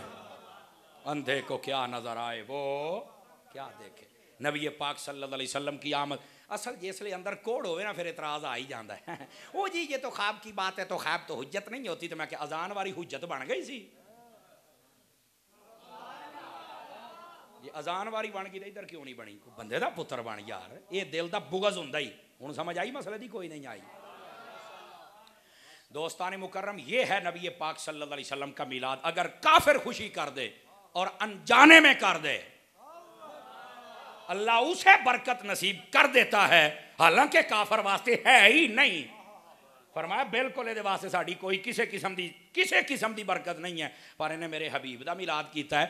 अंधे को क्या नजर आए वो क्या देखे। नबी पाक सल्लल्लाहु अलैहि वसल्लम की आमद असल जिसले अंदर कोड़ होवे ना फिर इतराज आ ही जाता है। ओ जी ये तो ख्वाब की बात है, तो ख्वाब तो हुज्जत नहीं होती। तो मैं क्या अजान वाली हुज्जत बन गई सी? ये अजान वाली बन गई तो इधर क्यों नहीं बनी? बंदे दा पुत्र बन यार, ये दिल दा बुगज हुंदा ही। हुण समझ आई मसले दी? कोई नहीं आई। दोस्ताने मुकर्रम ये है नबी पाक सल्लल्लाहु अलैहि वसल्लम का मिलाद। अगर काफिर खुशी कर दे और अनजाने में कर दे, अल्लाह उसे बरकत नसीब कर देता है, हालांकि काफर वास्ते है ही नहीं। फरमाया बिल्कुल ये वास्ते साड़ी कोई किसी किस्म की बरकत नहीं है, पर इन्हें मेरे हबीब का मिलाद किया है।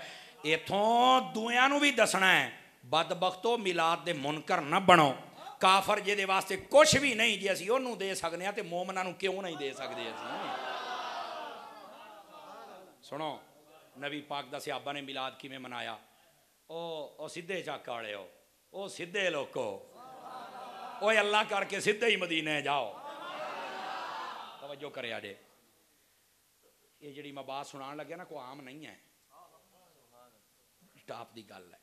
इथों दुआं नूं भी दसना है, बदबख्तो मिलाद दे मुनकर न बनो। काफर जिहदे वास्ते कुछ भी नहीं, जे असीं ओनूं दे सकते हैं तो मोमनां नूं क्यों नहीं दे सकते असीं? सुनो नबी पाक दा सहाबा ने मिलाद किवें मनाया। ओ सीधे चक वाले हो, ओ सीधे लोको, ओ अल्लाह करके सीधे ही मदीने जाओ। तवज्जो करे आजे, ये जिहड़ी मैं बात सुनान लग्या ना कोई आम नहीं है, टॉप दी गल है।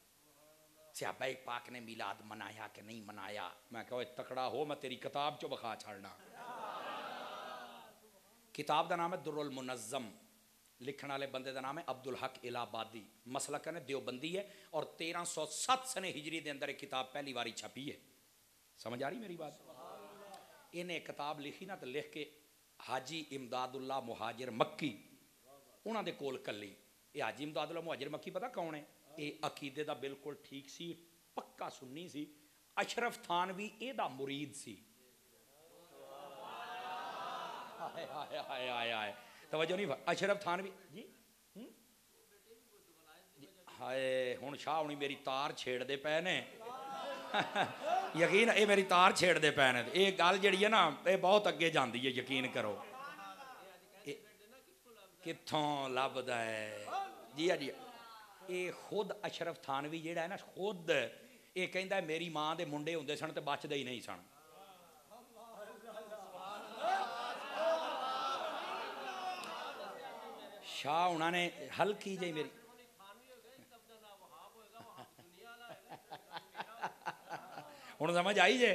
सहाबा पाक ने मिलाद मनाया कि नहीं मनाया? मैं कहो तकड़ा हो मैं तेरी किताब चो बखा छाड़ना। किताब का नाम है दुर्रुल मुनज़्ज़म, लिखण वाले बंदे का नाम है अब्दुल हक इलाहाबादी, मसलक ने देवबंदी है और 1307 सने हिजरी के अंदर एक किताब पहली बारी छपी है। समझ आ रही मेरी बात? इन्हें किताब लिखी ना तो लिख के हाजी इमदादुल्ला मुहाजिर मक्की उन्होंने कोल कली। ये हाजी इमदादुल्ला मुहाजिर मक्की पता कौन है? ये अकीदे का बिल्कुल ठीक सी, पक्का सुन्नी सी। अशरफ थानवी एदा मुरीद सी। हाय हाय हाय हाय हाय, तवज्जो नहीं। अशरफ थानवी जी हाय हुण शाह हुणी मेरी तार छेड़ते पे ने यकीन, ये मेरी तार छेड़ते पे ने। ये गल जिहड़ी है ना ये बहुत अगे जाती है, यकीन करो। कित्थों लभदा है जी? जी ये खुद अशरफ थानवी जिहड़ा है ना, खुद ये कहंदा मेरी माँ के मुंडे हुंदे सन ते बचदे ही नहीं सन। शाह उन्होंने हल्की जी मेरी हुण समझ आई जे?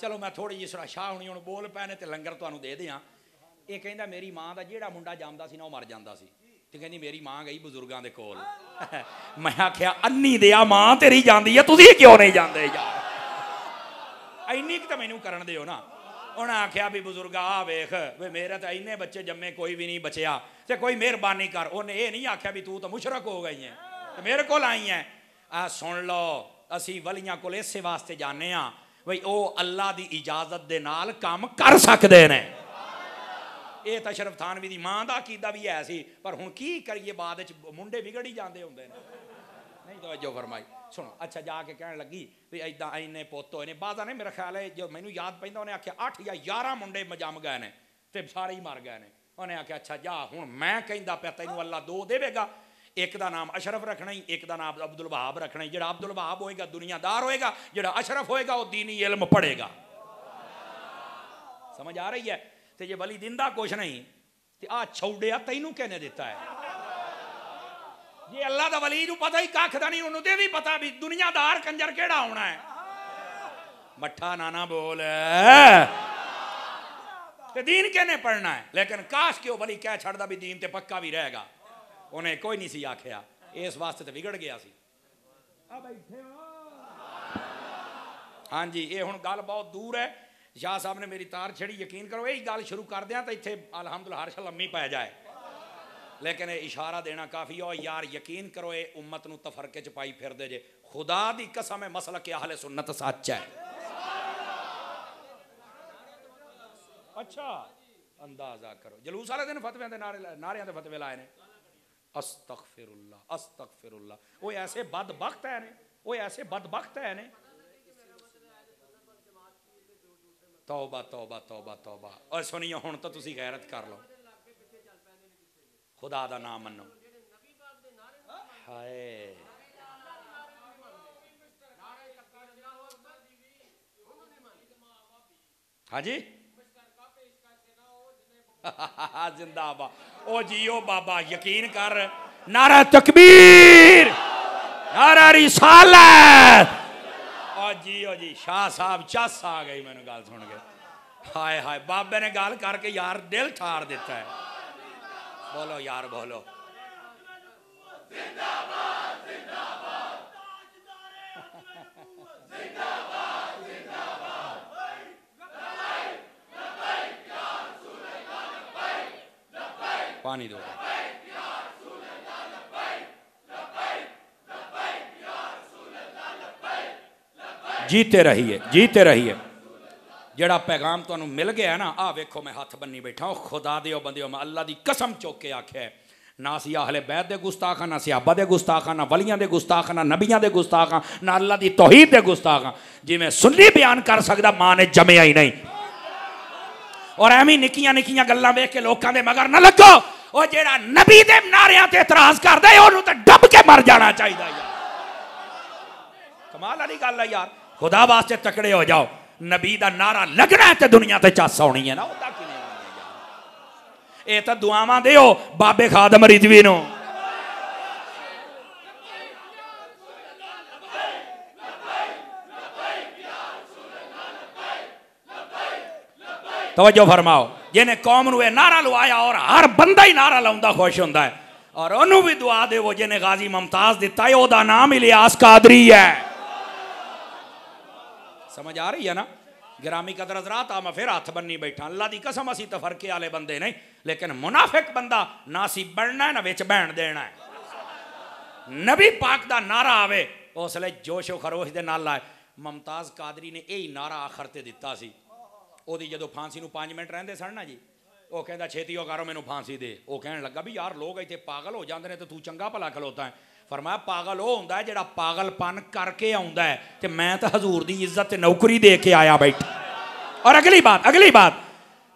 चलो मैं थोड़ी जी सुना। शाह हुणी हुण बोल पै ने ते लंगर तुहानूं दे दियां। ये कहंदा मेरी माँ का जिहड़ा मुंडा जमदा सी ना मर जांदा सी, ते कहंदी मेरी माँ गई बुजुर्गां दे कोल। मैं आख्या अन्नी दिया माँ तेरी जांदी है, तुसीं क्यों नहीं जांदे यार? इन्नी क तां मैनूं करन दिओ ना। उन्हें आख्या भी बुजुर्गा आ वेख वे मेरे तो इन्ने बच्चे जम्मे कोई भी नहीं बचया, ते कोई मेहरबानी कर। उन्हें ये नहीं आख्या भी तू तो मुशरक हो गई है मेरे को आई है। आ सुन लो, असी वलियां कोल इस वास्ते जाने आ बई ओ अल्लाह दी इजाजत दे नाल काम कर सकते ने। ये तो अशरफ थानवी दी मां दा अकीदा भी है सी, पर हुण की करिए बाद विच मुंडे बिगड़ ही जांदे हुंदे ने। नहीं तवज्जो फरमाई। सुनो अच्छा जाके कहने लगी भी इदा इन्ने पुत होए ने। बादा ने मेरा ख्याल है जो मैनू याद पैंदा उन्हें आख्या 8 या 11 मुंडे जम गए ने ते सारे ही मर गए ने। उन्हें आख्या अच्छा जा हुण मैं कहंदा पिया तैनूं अल्लाह 2 देवेगा, एक का नाम अशरफ रखना ही, एक का नाम अब्दुल वहाब रखना ही। जिहड़ा अब्दुल वहाब होएगा दुनियादार होएगा, जिहड़ा अशरफ होएगा वो दीनी इल्म पढ़ेगा। समझ आ रही है? ते जे वली दिंदा कुछ नहीं ते आ छौड़िया तैनूं कहने दिता है? ये अल्लाह दा वली नूं पता ही कख दा नहीं, उन्होंने ते भी पता भी दुनियादार कंजर केड़ा होना है। मठा नाना बोल ते दीन कहने पढ़ना है। लेकिन काश के वली कह छड़दा भी दीन ते पक्का भी रहेगा, उन्हें कोई नहीं सी आख्या। इस वास्ते तो बिगड़ गया सी। हाँ जी ये हुण गल बहुत दूर है। शाह साहब ने मेरी तार छड़ी, यकीन करो यही गल शुरू कर दिया तो इत्थे अलहमदुलिल्लाह हर शा लम्मी पै जाए। लेकिन इशारा देना काफ़ी हो यार, यकीन करो ये उम्मत नूं तफरके च पाई फिर दे जे। खुदा दी कसम है मसला के अहले सुन्नत सच है। अच्छा अंदाजा करो जलूस वाले दिन फतवे दे नारियां दे फतवे लाए ने। अस्तगफिरुल्लाह अस्तगफिरुल्लाह। वो ऐसे बदबख्त है ने, वो ऐसे बदबख्त है ने। तौबा तौबा तौबा तौबा। और सुनियो हुण तो तुसी गैरत कर लो, खुदा दा नाम मनो। हाय हाँ जी जिंदाबाद। ओ जियो बाबा, यकीन कर। नारा तकबीर, नारा रिसालत। ओ जियो जी। शाह साहब चस आ गई मैनू गल सुन के। हाय हाय बाबे ने गल करके यार दिल ठार दिता है। बोलो यार बोलो जिंदाबाद जिंदाबाद जिंदाबाद जिंदाबाद। पानी दो। जीते रहिए जीते रहिए। जड़ा पैगाम तुहानू मिल गया ना, आ वेखो मैं हथ बन्नी बैठा हूँ। खुदा दे बंदे मैं अल्लाह की कसम चौक के आख्या है, ना सी अहले बैत दे गुस्ताख हाँ, ना सियाबा दे गुस्ताख हाँ, ना वलियां दे गुस्ताख हाँ, ना नबियां दे गुस्ताख हाँ, ना अल्लाह की तौहीद दे गुस्ताख हाँ। जिवें सुन्नी बयान कर सकदा मां ने जमया ही नहीं। और एवं निक्कियां निक्कियां गल्लां वेख के लोकां दे मगर ना लगो। और जेड़ा नबी दे नारियां ते इतराज करदा है ओनू ते डब के मर जाना चाहिए यार। कमाल वाली गल है यार। खुदा वास्ते तकड़े हो जाओ। नबी दा नारा लगना है ते दुनिया ते चस आउणी है ना। ओदा कि नहीं यार, ये तो दुआवां दिओ बाबे खादम रिजवी नूं। तवज्जो फरमाओ। जिन्हें कौम नूं नारा लवाया और हर बंदा ही नारा लाउंदा खुश हुंदा है। और उन्होंने भी दुआ देवो जिन्हें गाजी मुमताज दिता है, ओदा नाम इलियास कादरी है। समझ आ रही है ना? गिरामी कदर हज़रात, आ मैं फिर हाथ बन्नी बैठा, अल्लाह की कसम असी तफरके वाले बंदे नहीं, लेकिन मुनाफिक बंदा ना सी बनना है ना विच बहन देना है। नबी पाक दा नारा आवे उसले जोशो खरोश दे नाल आए। मुमताज कादरी ने यही नारा आखिर ते दिता सी। ओदी जदों फांसी नूं 5 मिनट रहिंदे सन ना जी, वो कहता छेती करो मैनू फांसी दे। वो कहन लगा भी यार लोग इतने पागल हो जाते हैं तो तू चंगा भला खलोता है। फरमाया पागल वो होंदा है जिहड़ा पागलपन करके आउंदा है, ते मैं तो हजूर दी इज्जत ते नौकरी दे के आया बैठा। और अगली बात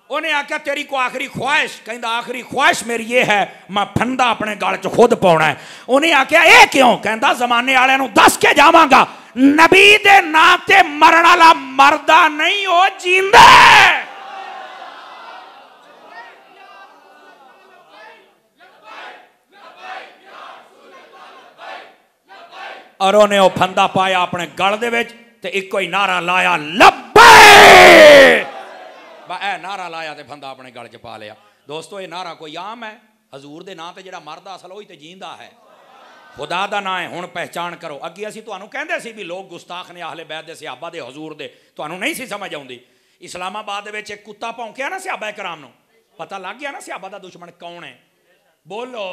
उन्हें आख्या तेरी को आखिरी ख्वाहिश, कहंदा आखिरी ख्वाहिश मेरी ये है मैं फंदा अपने गल च खुद पाउणा है। उन्हें आख्या ये क्यों? कहंदा जमाने वाले नूं दस के जावांगा, नबी दे नां ते मरण वाला मरदा नहीं, वो जींदा है। और उन्हें वो फंदा पाया अपने गल दे विच ते इको ही नारा लाया, लब्बैक। ए नारा लाया ते फंदा अपने गल च पा लिया। दोस्तों ये नारा कोई आम है? हजूर दे नाम ते जिहड़ा मरदा असल वही ते जींदा है। खुदा दा नाम है, हुण पहचान करो। अगे असीं तुहानूं कहंदे सी भी लोग गुस्ताख ने अहले बैत दे सहाबा दे हजूर दे, तुहानूं नहीं सी समझ आउंदी। इस्लामाबाद दे विच एक कुत्ता भौंकिया ना सहाबा कराम नूं, पता लग गया ना सहाबा दा दुश्मन कौन है? बोलो,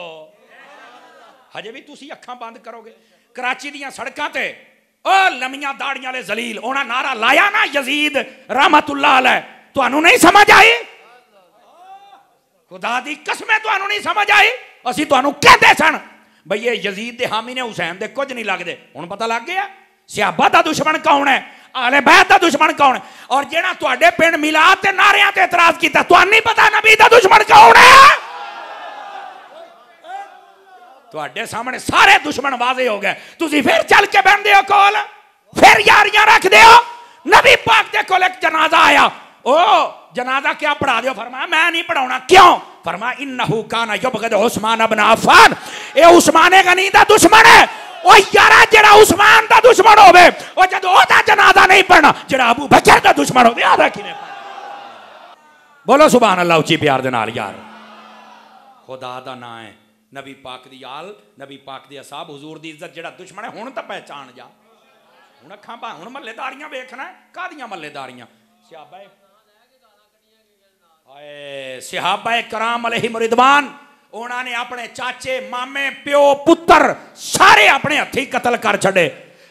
हजे भी तुसीं अखां बंद करोगे? कराची दियां सड़कां ते ओ लमियां दाड़ियां वाले जलील उन्हां नारा लाया ना यजीद रहमतुल्लाह अलैह, तुहानूं नहीं समझ आई? खुदा दी कसम तुहानूं नहीं समझ आई? असीं तुहानूं कहंदे सन बई ये यजीद दे हामी ने हुसैन दे कुछ नहीं लगदे, हुण पता लग गया सहाबा दा दुश्मन कौन है, अहले बैत दा दुश्मन कौन है। और जेड़ा तुहाडे पिंड मिलाद ते नारियां ते इतराज कीता, तुहानूं नहीं पता नबी दा दुश्मन कौन है? तुहाडे सामने सारे दुश्मन वाजे हो गए, तुसीं फिर चल के बहंदे हो कोल, फिर यारियां रखदे हो। नबी पाक दे कोल एक जनाजा आया, ओ जनाजा क्या पढ़ा दियो? फरमाया मैं नहीं पढ़ाउणा। क्यों? फरमाया इन्नहु काना युबग़िद उस्मान इब्न अफ़्फ़ान, ए उस्मान गनी दा दुश्मन है। ओ यारा जेड़ा उस्मान दा दुश्मन होवे ओ जदों ओदा जनाजा नहीं पढ़ना, जेड़ा अबू बकर दा दुश्मन होवे आदा किवें पढ़ना? बोलो सुभान अल्लाह उच्ची प्यार दे नाल। यार खुदा दा नाम है, नबी पाक दी आल, नबी पाक दी असाब, हुजूर दी इज्जत, जेड़ा दुश्मन है हुण तां पहचान जा। हुण अखां पा हुण महल्लेदारियां वेखना है, कादियां महल्लेदारियां? सहाबाए कराम अलैहिम रिदवान, उन्होंने अपने चाचे मामे प्यो पुत्र सारे अपने हथी कतल कर छड़े।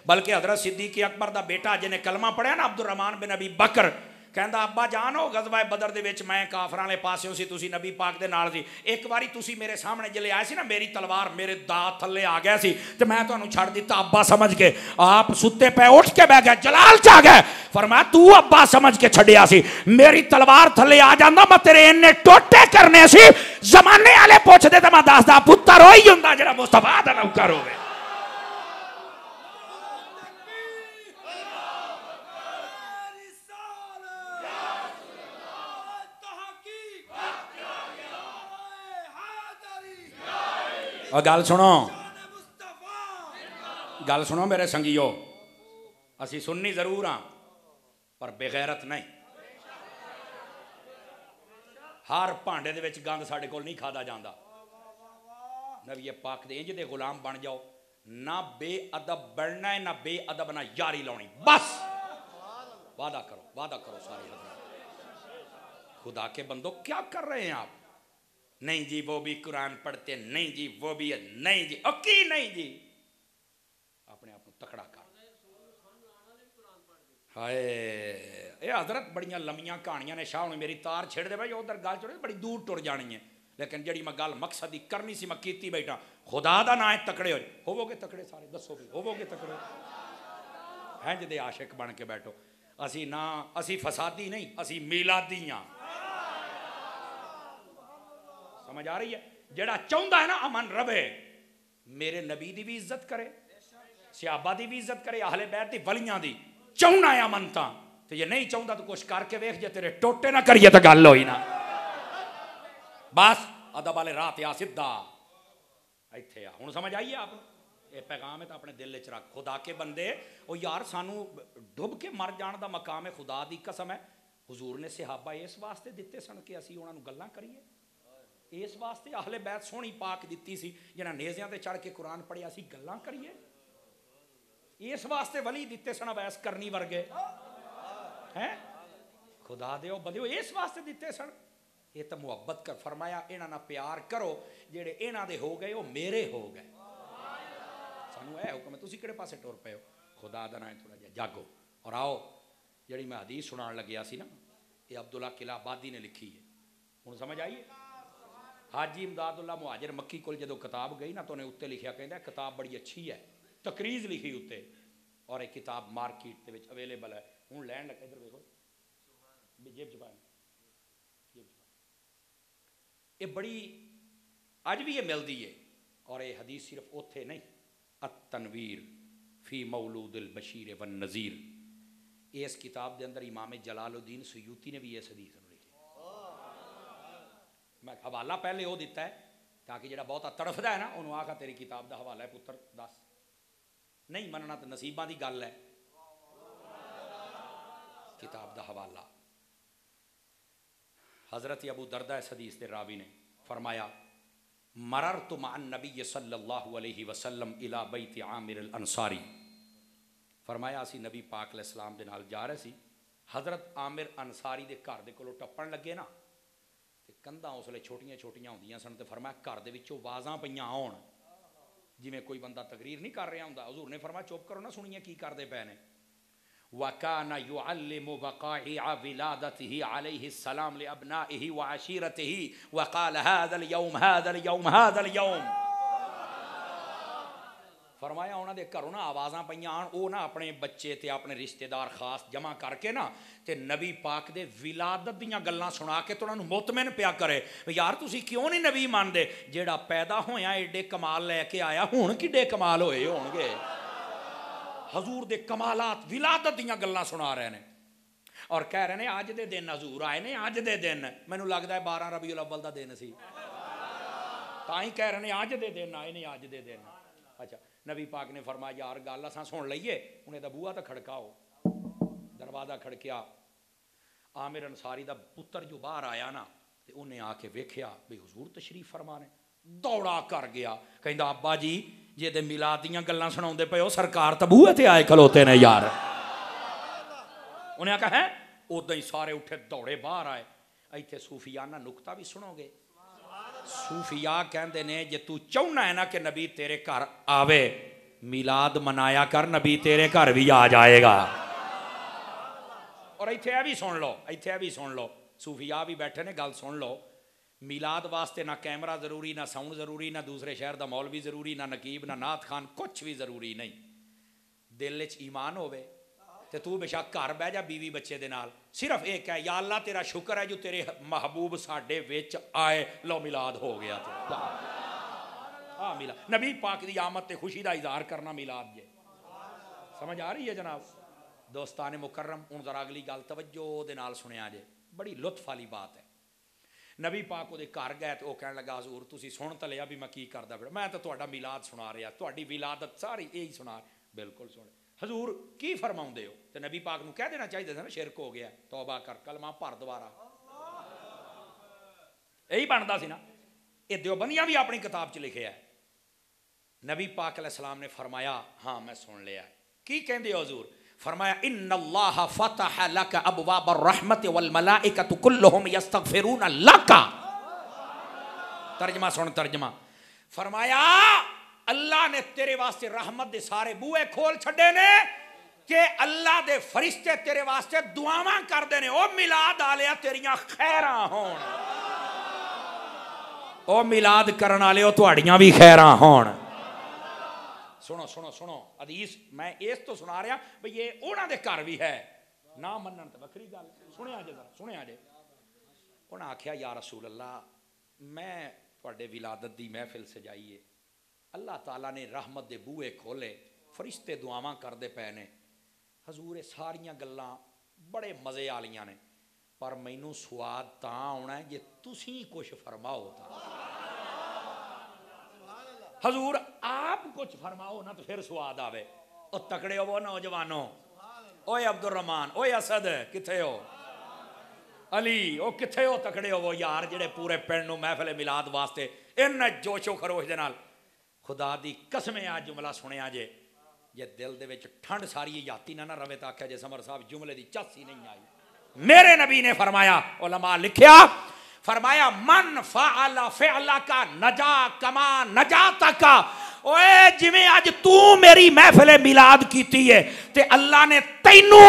बल्कि हजरत सिद्दीक अकबर दा बेटा जिन्हें कलमा पढ़िया ना अब्दुल रहमान बिन अबी बकर, कहंदा अब्बा जान हो गज़वा बदर दे विच मैं काफरां वाले पासियों सी, तुसी नबी पाक दे नाल सी, एक बारी तुसी मेरे सामने जिले आए सी ना, मेरी तलवार मेरे दांत थल्ले आ गया सी ते मैं तुहानूं छड़ दिता अब्बा समझ के। आप सुत्ते पे उठ के बह गए, जलाल च आ गए, फरमाया तू अब्बा समझ के छड़िया सी, मेरी तलवार थल्ले आ जांदा मैं तेरे इन्ने टोटे करने सी। जमाने वाले पुछदे ते मैं दसदा पुत्तर ओही हुंदा जेड़ा मुस्तफा दा नौकर होवे। और गल सुनो मेरे संगियो, असी सुननी जरूर हाँ पर बेगैरत नहीं। हर भांडे दे विच गंद साडे कोल नहीं खादा जांदा। नबी पाक दे इंज दे गुलाम बन जाओ, ना बेअदब बनना है, ना बेअदब ना यारी लाउणी, बस वादा करो सारे हजरात। खुदा के बंदो क्या कर रहे हैं आप? नहीं जी वो भी कुरान पढ़ते, नहीं जी वो भी, नहीं जी ओके, नहीं जी अपने आप को तकड़ा कर। हाय ये हजरत बड़ियां लंबियां कहानियां ने, शाह ने मेरी तार छेड़ दे भाई उधर गल चढ़े बड़ी दूर टुर जानी है, लेकिन जी मैं गल मकसद ही करनी सी मैं कीती बैठा। खुदा दा नाम है तकड़े होवोगे तकड़े सारे, दसो भी होवोगे तकड़े हैं जिदे आशिक बन के बैठो। असी ना असी फसादी नहीं, असी मिलादी हाँ। समझ आ रही है? जेड़ा चाहता है ना अमन रवे, मेरे नबी दी भी इज्जत करे, सहाबा दी भी इज्जत करे, अहले बैत दी वलियां दी, चाहना है अमन ता, तो ये नहीं चाहता तो कुछ करके वेख, जे तेरे टोटे ना करिए तो गल होई ना। बस अदब वाले रात आ सीधा इत्थे आ। हुण समझ आई है आप? ये पैगाम है तो अपने दिल च रख। खुदा के बंदे ओ यार सानू डुब के मर जाने का मकाम है, खुदा दी कसम है हुजूर ने सहाबा इस वास्ते दिते सन कि असी उन्होंने गल्लां करिए, इस वास्ते आहले बैत सोहनी पाक दिती सी जिन्हां नेज़ियां ते चढ़ के कुरान पढ़िया सी गल्लां करिए, इस वास्ते वली दिते सन अवैस करनी वर्गे हैं खुदा दे बंदे इस वास्ते दिते सन। ये तो मुहब्बत कर फरमाया इन्हां नाल प्यार करो जेड़े इन्हां दे हो गए वो मेरे हो गए। सानू यह हुक्म है तुसीं किहड़े पासे टुर पे हो, खुदा दा नाम थोड़ा जिहा जागो और आओ। जिहड़ी मैं हदीस सुनान लग्या सी ना ये अब्दुल्ला किलाबादी ने लिखी है, हुण समझ आई है। हाजी इमदादुल्ला मुहाजिर मक्की कोल जदों किताब गई ना तो उन्हें उत्ते लिखिया कहंदा किताब बड़ी अच्छी है, तकरीज लिखी उत्ते और एक किताब मार्केट दे विच अवेलेबल है। हुण लैण लगा इधर देखो जेब च पाए ये बड़ी अज भी ये मिलती है और ये हदीस सिर्फ उत्थे नहीं अत-तनवीर फी मौलूदिल बशीर वन नज़ीर इस किताब के अंदर इमाम जलालुद्दीन सुयूती ने भी इस हदीस लिखी। मैं हवाला पहले वो दिता है ताकि जो बहुता तड़फदा है ना उन्होंने आखा तेरी किताब का हवाला है पुत्र दस, नहीं मनना तो नसीबा की गल है। किताब का हवाला हज़रत अबू दरदा इस हदीस के रावी ने फरमाया मररतु मअन नबी सल्लल्लाहु अलैहि वसल्लम इला बैत आमिर अल अंसारी। फरमाया असी नबी पाक अलैहिस्सलाम दे नाल जा रहे सी, हज़रत आमिर अंसारी दे घर दे कोलों टप्पण लगे ना ते कंधां उसले छोटियां छोटियां होंदियां सन ते फरमाया घर दे विचों आवाज़ां पईयां आउण जिवें कोई बंदा तकरीर नहीं कर रहा हुंदा। हुजूर ने फरमाया चुप करो ना सुनिए की करदे पए ने। वकाना युअल्लिमु वक़ाइअ विलादतिही अलैहि सलाम लि अबनाइही व अशीरतिही वक़ाल हाज़ल यौम हाज़ल यौम हाज़ल यौम। फरमाया उन्होंने घरों ना आवाज़ां पईयां आन वो ना अपने बच्चे ते अपने रिश्तेदार खास जमा करके ना ते नबी पाक दे विलादत दीयां गल्लां सुना के तो उन्होंने मुतमिन पिया करे यार तुसी क्यों नहीं नबी मानदे, जेड़ा पैदा होया एडे कमाल लैके आया हुण किड्डे कमाल होए होणगे। हजूर दे कमालात विलादत दीयां गल्लां सुना रहे हैं और कह रहे हैं अज दे दिन हजूर आए ने, अज दे दिन मैनूं लगदा है 12 रबीउल अव्वल दा दिन सी तां ही कह रहे हैं अज दे दिन आए ने अज दे दिन। अच्छा नबी पाक ने फरमाया यार गल असां सुन लईए, उन्हें दा बूहा तो खड़काओ। दरवाजा खड़किया, आमिर अंसारी दा पुत्र जो बाहर आया ना ते उन्हें आके वेख्या भी हुजूर तशरीफ फरमा ने, दौड़ा कर गया कहंदा अब्बा जी जे दे मिलाद दीयां गल्लां सुणाउंदे पए हो सरकार तां बूहे ते आए खलोते ने यार। उन्हें आखा है उदां ही सारे उठे दौड़े बाहर आए। इत्थे सूफियाना नुकता भी सुनोगे, सूफिया कहते ने जे तू चाहना है ना कि नबी तेरे घर आवे मिलाद मनाया कर, नबी तेरे घर भी आ जाएगा। और इत्थे भी सुन लो, इत्थे भी सुन लो, सूफिया भी बैठे ने गल सुन लो। मिलाद वास्ते ना कैमरा जरूरी, ना साउंड जरूरी, ना दूसरे शहर का मौलवी जरूरी, ना नकीब, ना नाथ खान, कुछ भी जरूरी नहीं। दिल च ईमान होवे ते तू बेशक घर बह जा बीवी बच्चे दे नाल, सिर्फ एक है या अल्लाह तेरा शुक्र है जो तेरे महबूब साडे विच आए, लो मिलाद हो गया। तो हाँ मिला नबी पाक की आमद ते खुशी का इजहार करना मिलाद जे। समझ आ रही है जनाब दोस्तान मुकर्रम। हुण जरा अगली गल तवज्जो दे नाल सुनिया जे, बड़ी लुत्फ वाली बात है। नबी पाक वो घर गए तो वह कह लगा हजूर तुसी सुन तो लिया भी मैं की करदा फिर, मैं तो तुहाडा मिलाद सुना रहा, तुहाडी विलादत सारी यही सुना। बिल्कुल सुन हजूर की फरमाउंदे हो, तो नबी पाक नूं कह देना चाहिए था ना शिरक हो गया, तौबा कर कलमा भर दोबारा, यही बनता सी ना। ये देवबंदियां भी अपनी किताब च लिखे है। नबी पाक अलैहिस्सलाम ने फरमाया हाँ मैं सुन लिया। की कहंदे हो हजूर? फरमाया इन्नल्लाह फतह लक अबवाब अर्रहमत वल मलाइकतु कुल्लुहुम यस्तगफिरून लक। तर्जमा सुन तर्जमा। फरमाया अल्लाह ने तेरे वास्ते रहमत दे सारे बूहे खोल छड़े ने कि अल्लाह दे फरिश्ते तेरे वास्ते दुआवां करदे ने। ओ मिलाद आलिया तेरियां खैरां होण, ओ मिलाद करन वालिओ तुहाड़ियां भी खैरां होण। सुनो सुनो सुनो हदीस मैं इस तो सुना रहा भाई ये उन्हां दे घर भी है, ना मनन तो वखरी गल। सुनिया जे जरा सुनिया जे। उन्हें आख्या या रसूल अल्लाह मैं तुहाडे विलादत दी महफिल सजाई है, अल्लाह ताला ने रहमत दे बूहे खोले, फरिश्ते दुआवां करदे पए ने। हजूर सारियां गल्लां बड़े मज़े वालियां ने पर मैनू स्वाद तां आउणा है जे तुसीं कुछ फरमाओ तां। हजूर आप कुछ फरमाओ ना तो फिर स्वाद आवे। ओ तकड़े हो नौजवानों, ओए अब्दुल रहमान, ओए असद किथे हो? अली वो किथे हो तकड़े हो वो यार जेड़े पूरे पिंड नूं महफिल मिलाद वास्ते इन जोशो खरोश दे नाल खुदा दी कसम आ जुमला सुनिया जे दिल दे विच ठंड सारी याती ना रवे तो आख्या जे समर साहब जुमले दी चासी नहीं आई। मेरे नबी ने फरमाया उलमा लिखिया फरमाया मन फ़अला फ़अला का नजा कमा नजाता का ओए जिवें अज तू मेरी महफिल मिलाद कीती है ते अल्लाह ने तैनू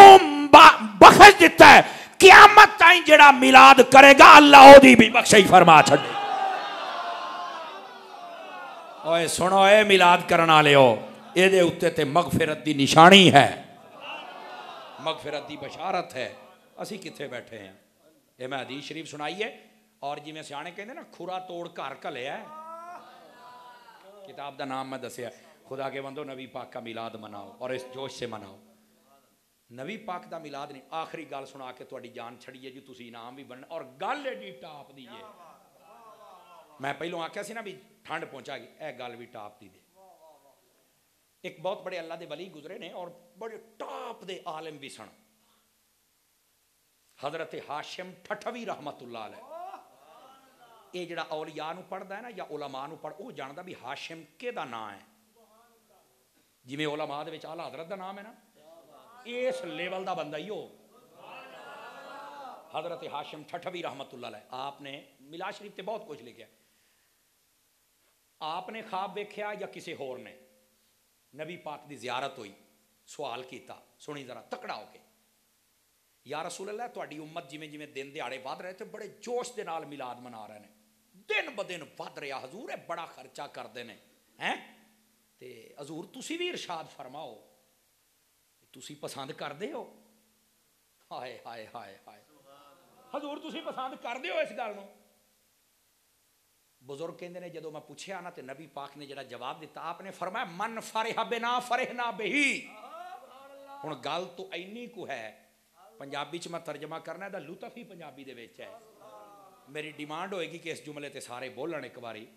बख्श दिता है क़यामत ताईं जेड़ा मिलाद करेगा अल्लाह ओदी भी बख्शिश फरमा छड़े। ओए सुनो ए मिलाद करन वालेओ इहदे उत्ते ते मगफिरत दी निशानी है, मगफिरत दी बशारत है। असी कित्थे बैठे हैं? ये मैं हदीस शरीफ सुनाई है और जिवें सियाणे कहंदे ना खुरा तोड़ घर घलिया किताब का नाम मैं दसिया खुदा के बंदो नबी पाक का मिलाद मनाओ और इस जोश से मनाओ। नबी पाक का मिलाद नहीं आखिरी गल सुना के तुहाडी जान छड़ीए जी तुसीं इनाम भी बनना और गल एडी टाप दी है। मैं पहलों आख्या सी ना भी ठंड पहुंचा गई यह गल भी टाप दी दे। एक बहुत बड़े अल्लाह दे वली गुजरे ने और बड़े टॉप दे आलिम भी सन हजरत हाशिम ठठवी रहमतुल्लाह अलैह। ये जिहड़ा औलिया नूं पढ़दा है ना या उलमा नूं पढ़ वो जानदा भी हाशिम किहदा नाम है। जिवें उलमा दे विच आला हजरत दा नाम है ना इस लेवल का बंदा ही हो हजरत हाशिम ठठवी रहमतुल्लाह अलैह। आपने मिलाद शरीफ ते बहुत कुछ लिखा। आपने ख्वाब वेख्या या किसी होर ने नबी पाक की जियारत हुई सवाल किया सुनी जरा तकड़ा होके या रसूल अल्लाह तुहाडी उम्मत जिमें जिमें दिन दिहाड़े वध रहे थे बड़े जोश के नाल मिलाद मना रहे हैं दिन ब दिन वध रहा हजूर है बड़ा खर्चा करते हैं ते हजूर तुसी भी इरशाद फरमाओ तुसी पसंद करते हो। हाय हाय हाय हाय हजूर तुसी पसंद करते हो इस गल नूं? बुजुर्ग कहते हैं जो मैं पूछया ना तो नबी पाक ने जिहड़ा जवाब दिता आपने फरमाया मन फरह बिना फरहना बिही। हुण गल तो इन्नी कु है पंजाबी च मैं तर्जमा करना इहदा लुत्फ ही पंजाबी दे विच है। मेरी डिमांड होएगी कि इस जुमले ते सारे बोलन एक बारी।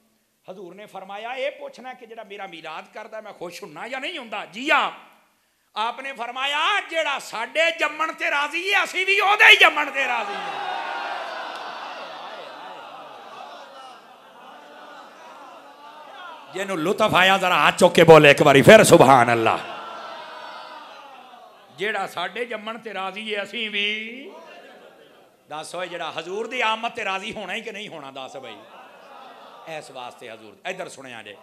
हजूर ने फरमाया ये पूछना कि जिहड़ा मेरा मिलाद करदा मैं खुश हुन्ना या नहीं हुंदा? जी हाँ। आपने फरमाया जिहड़ा साडे जम्मण ते राजी है असीं भी ओहदे ही जम्मण ते राजी हैं। जिन्हों लुत्फ आया जरा हाथ चुक के बोले एक बारी फिर सुभान अल्लाह। जेड़ा साडे जम्मण ते राजी है असीं भी दस होए जेड़ा हजूर दी आमद ते राजी होना ही कि नहीं होना दस भाई। इस वास्ते हजूर इधर सुनिया जे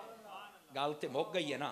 गल ते मुक गई है ना।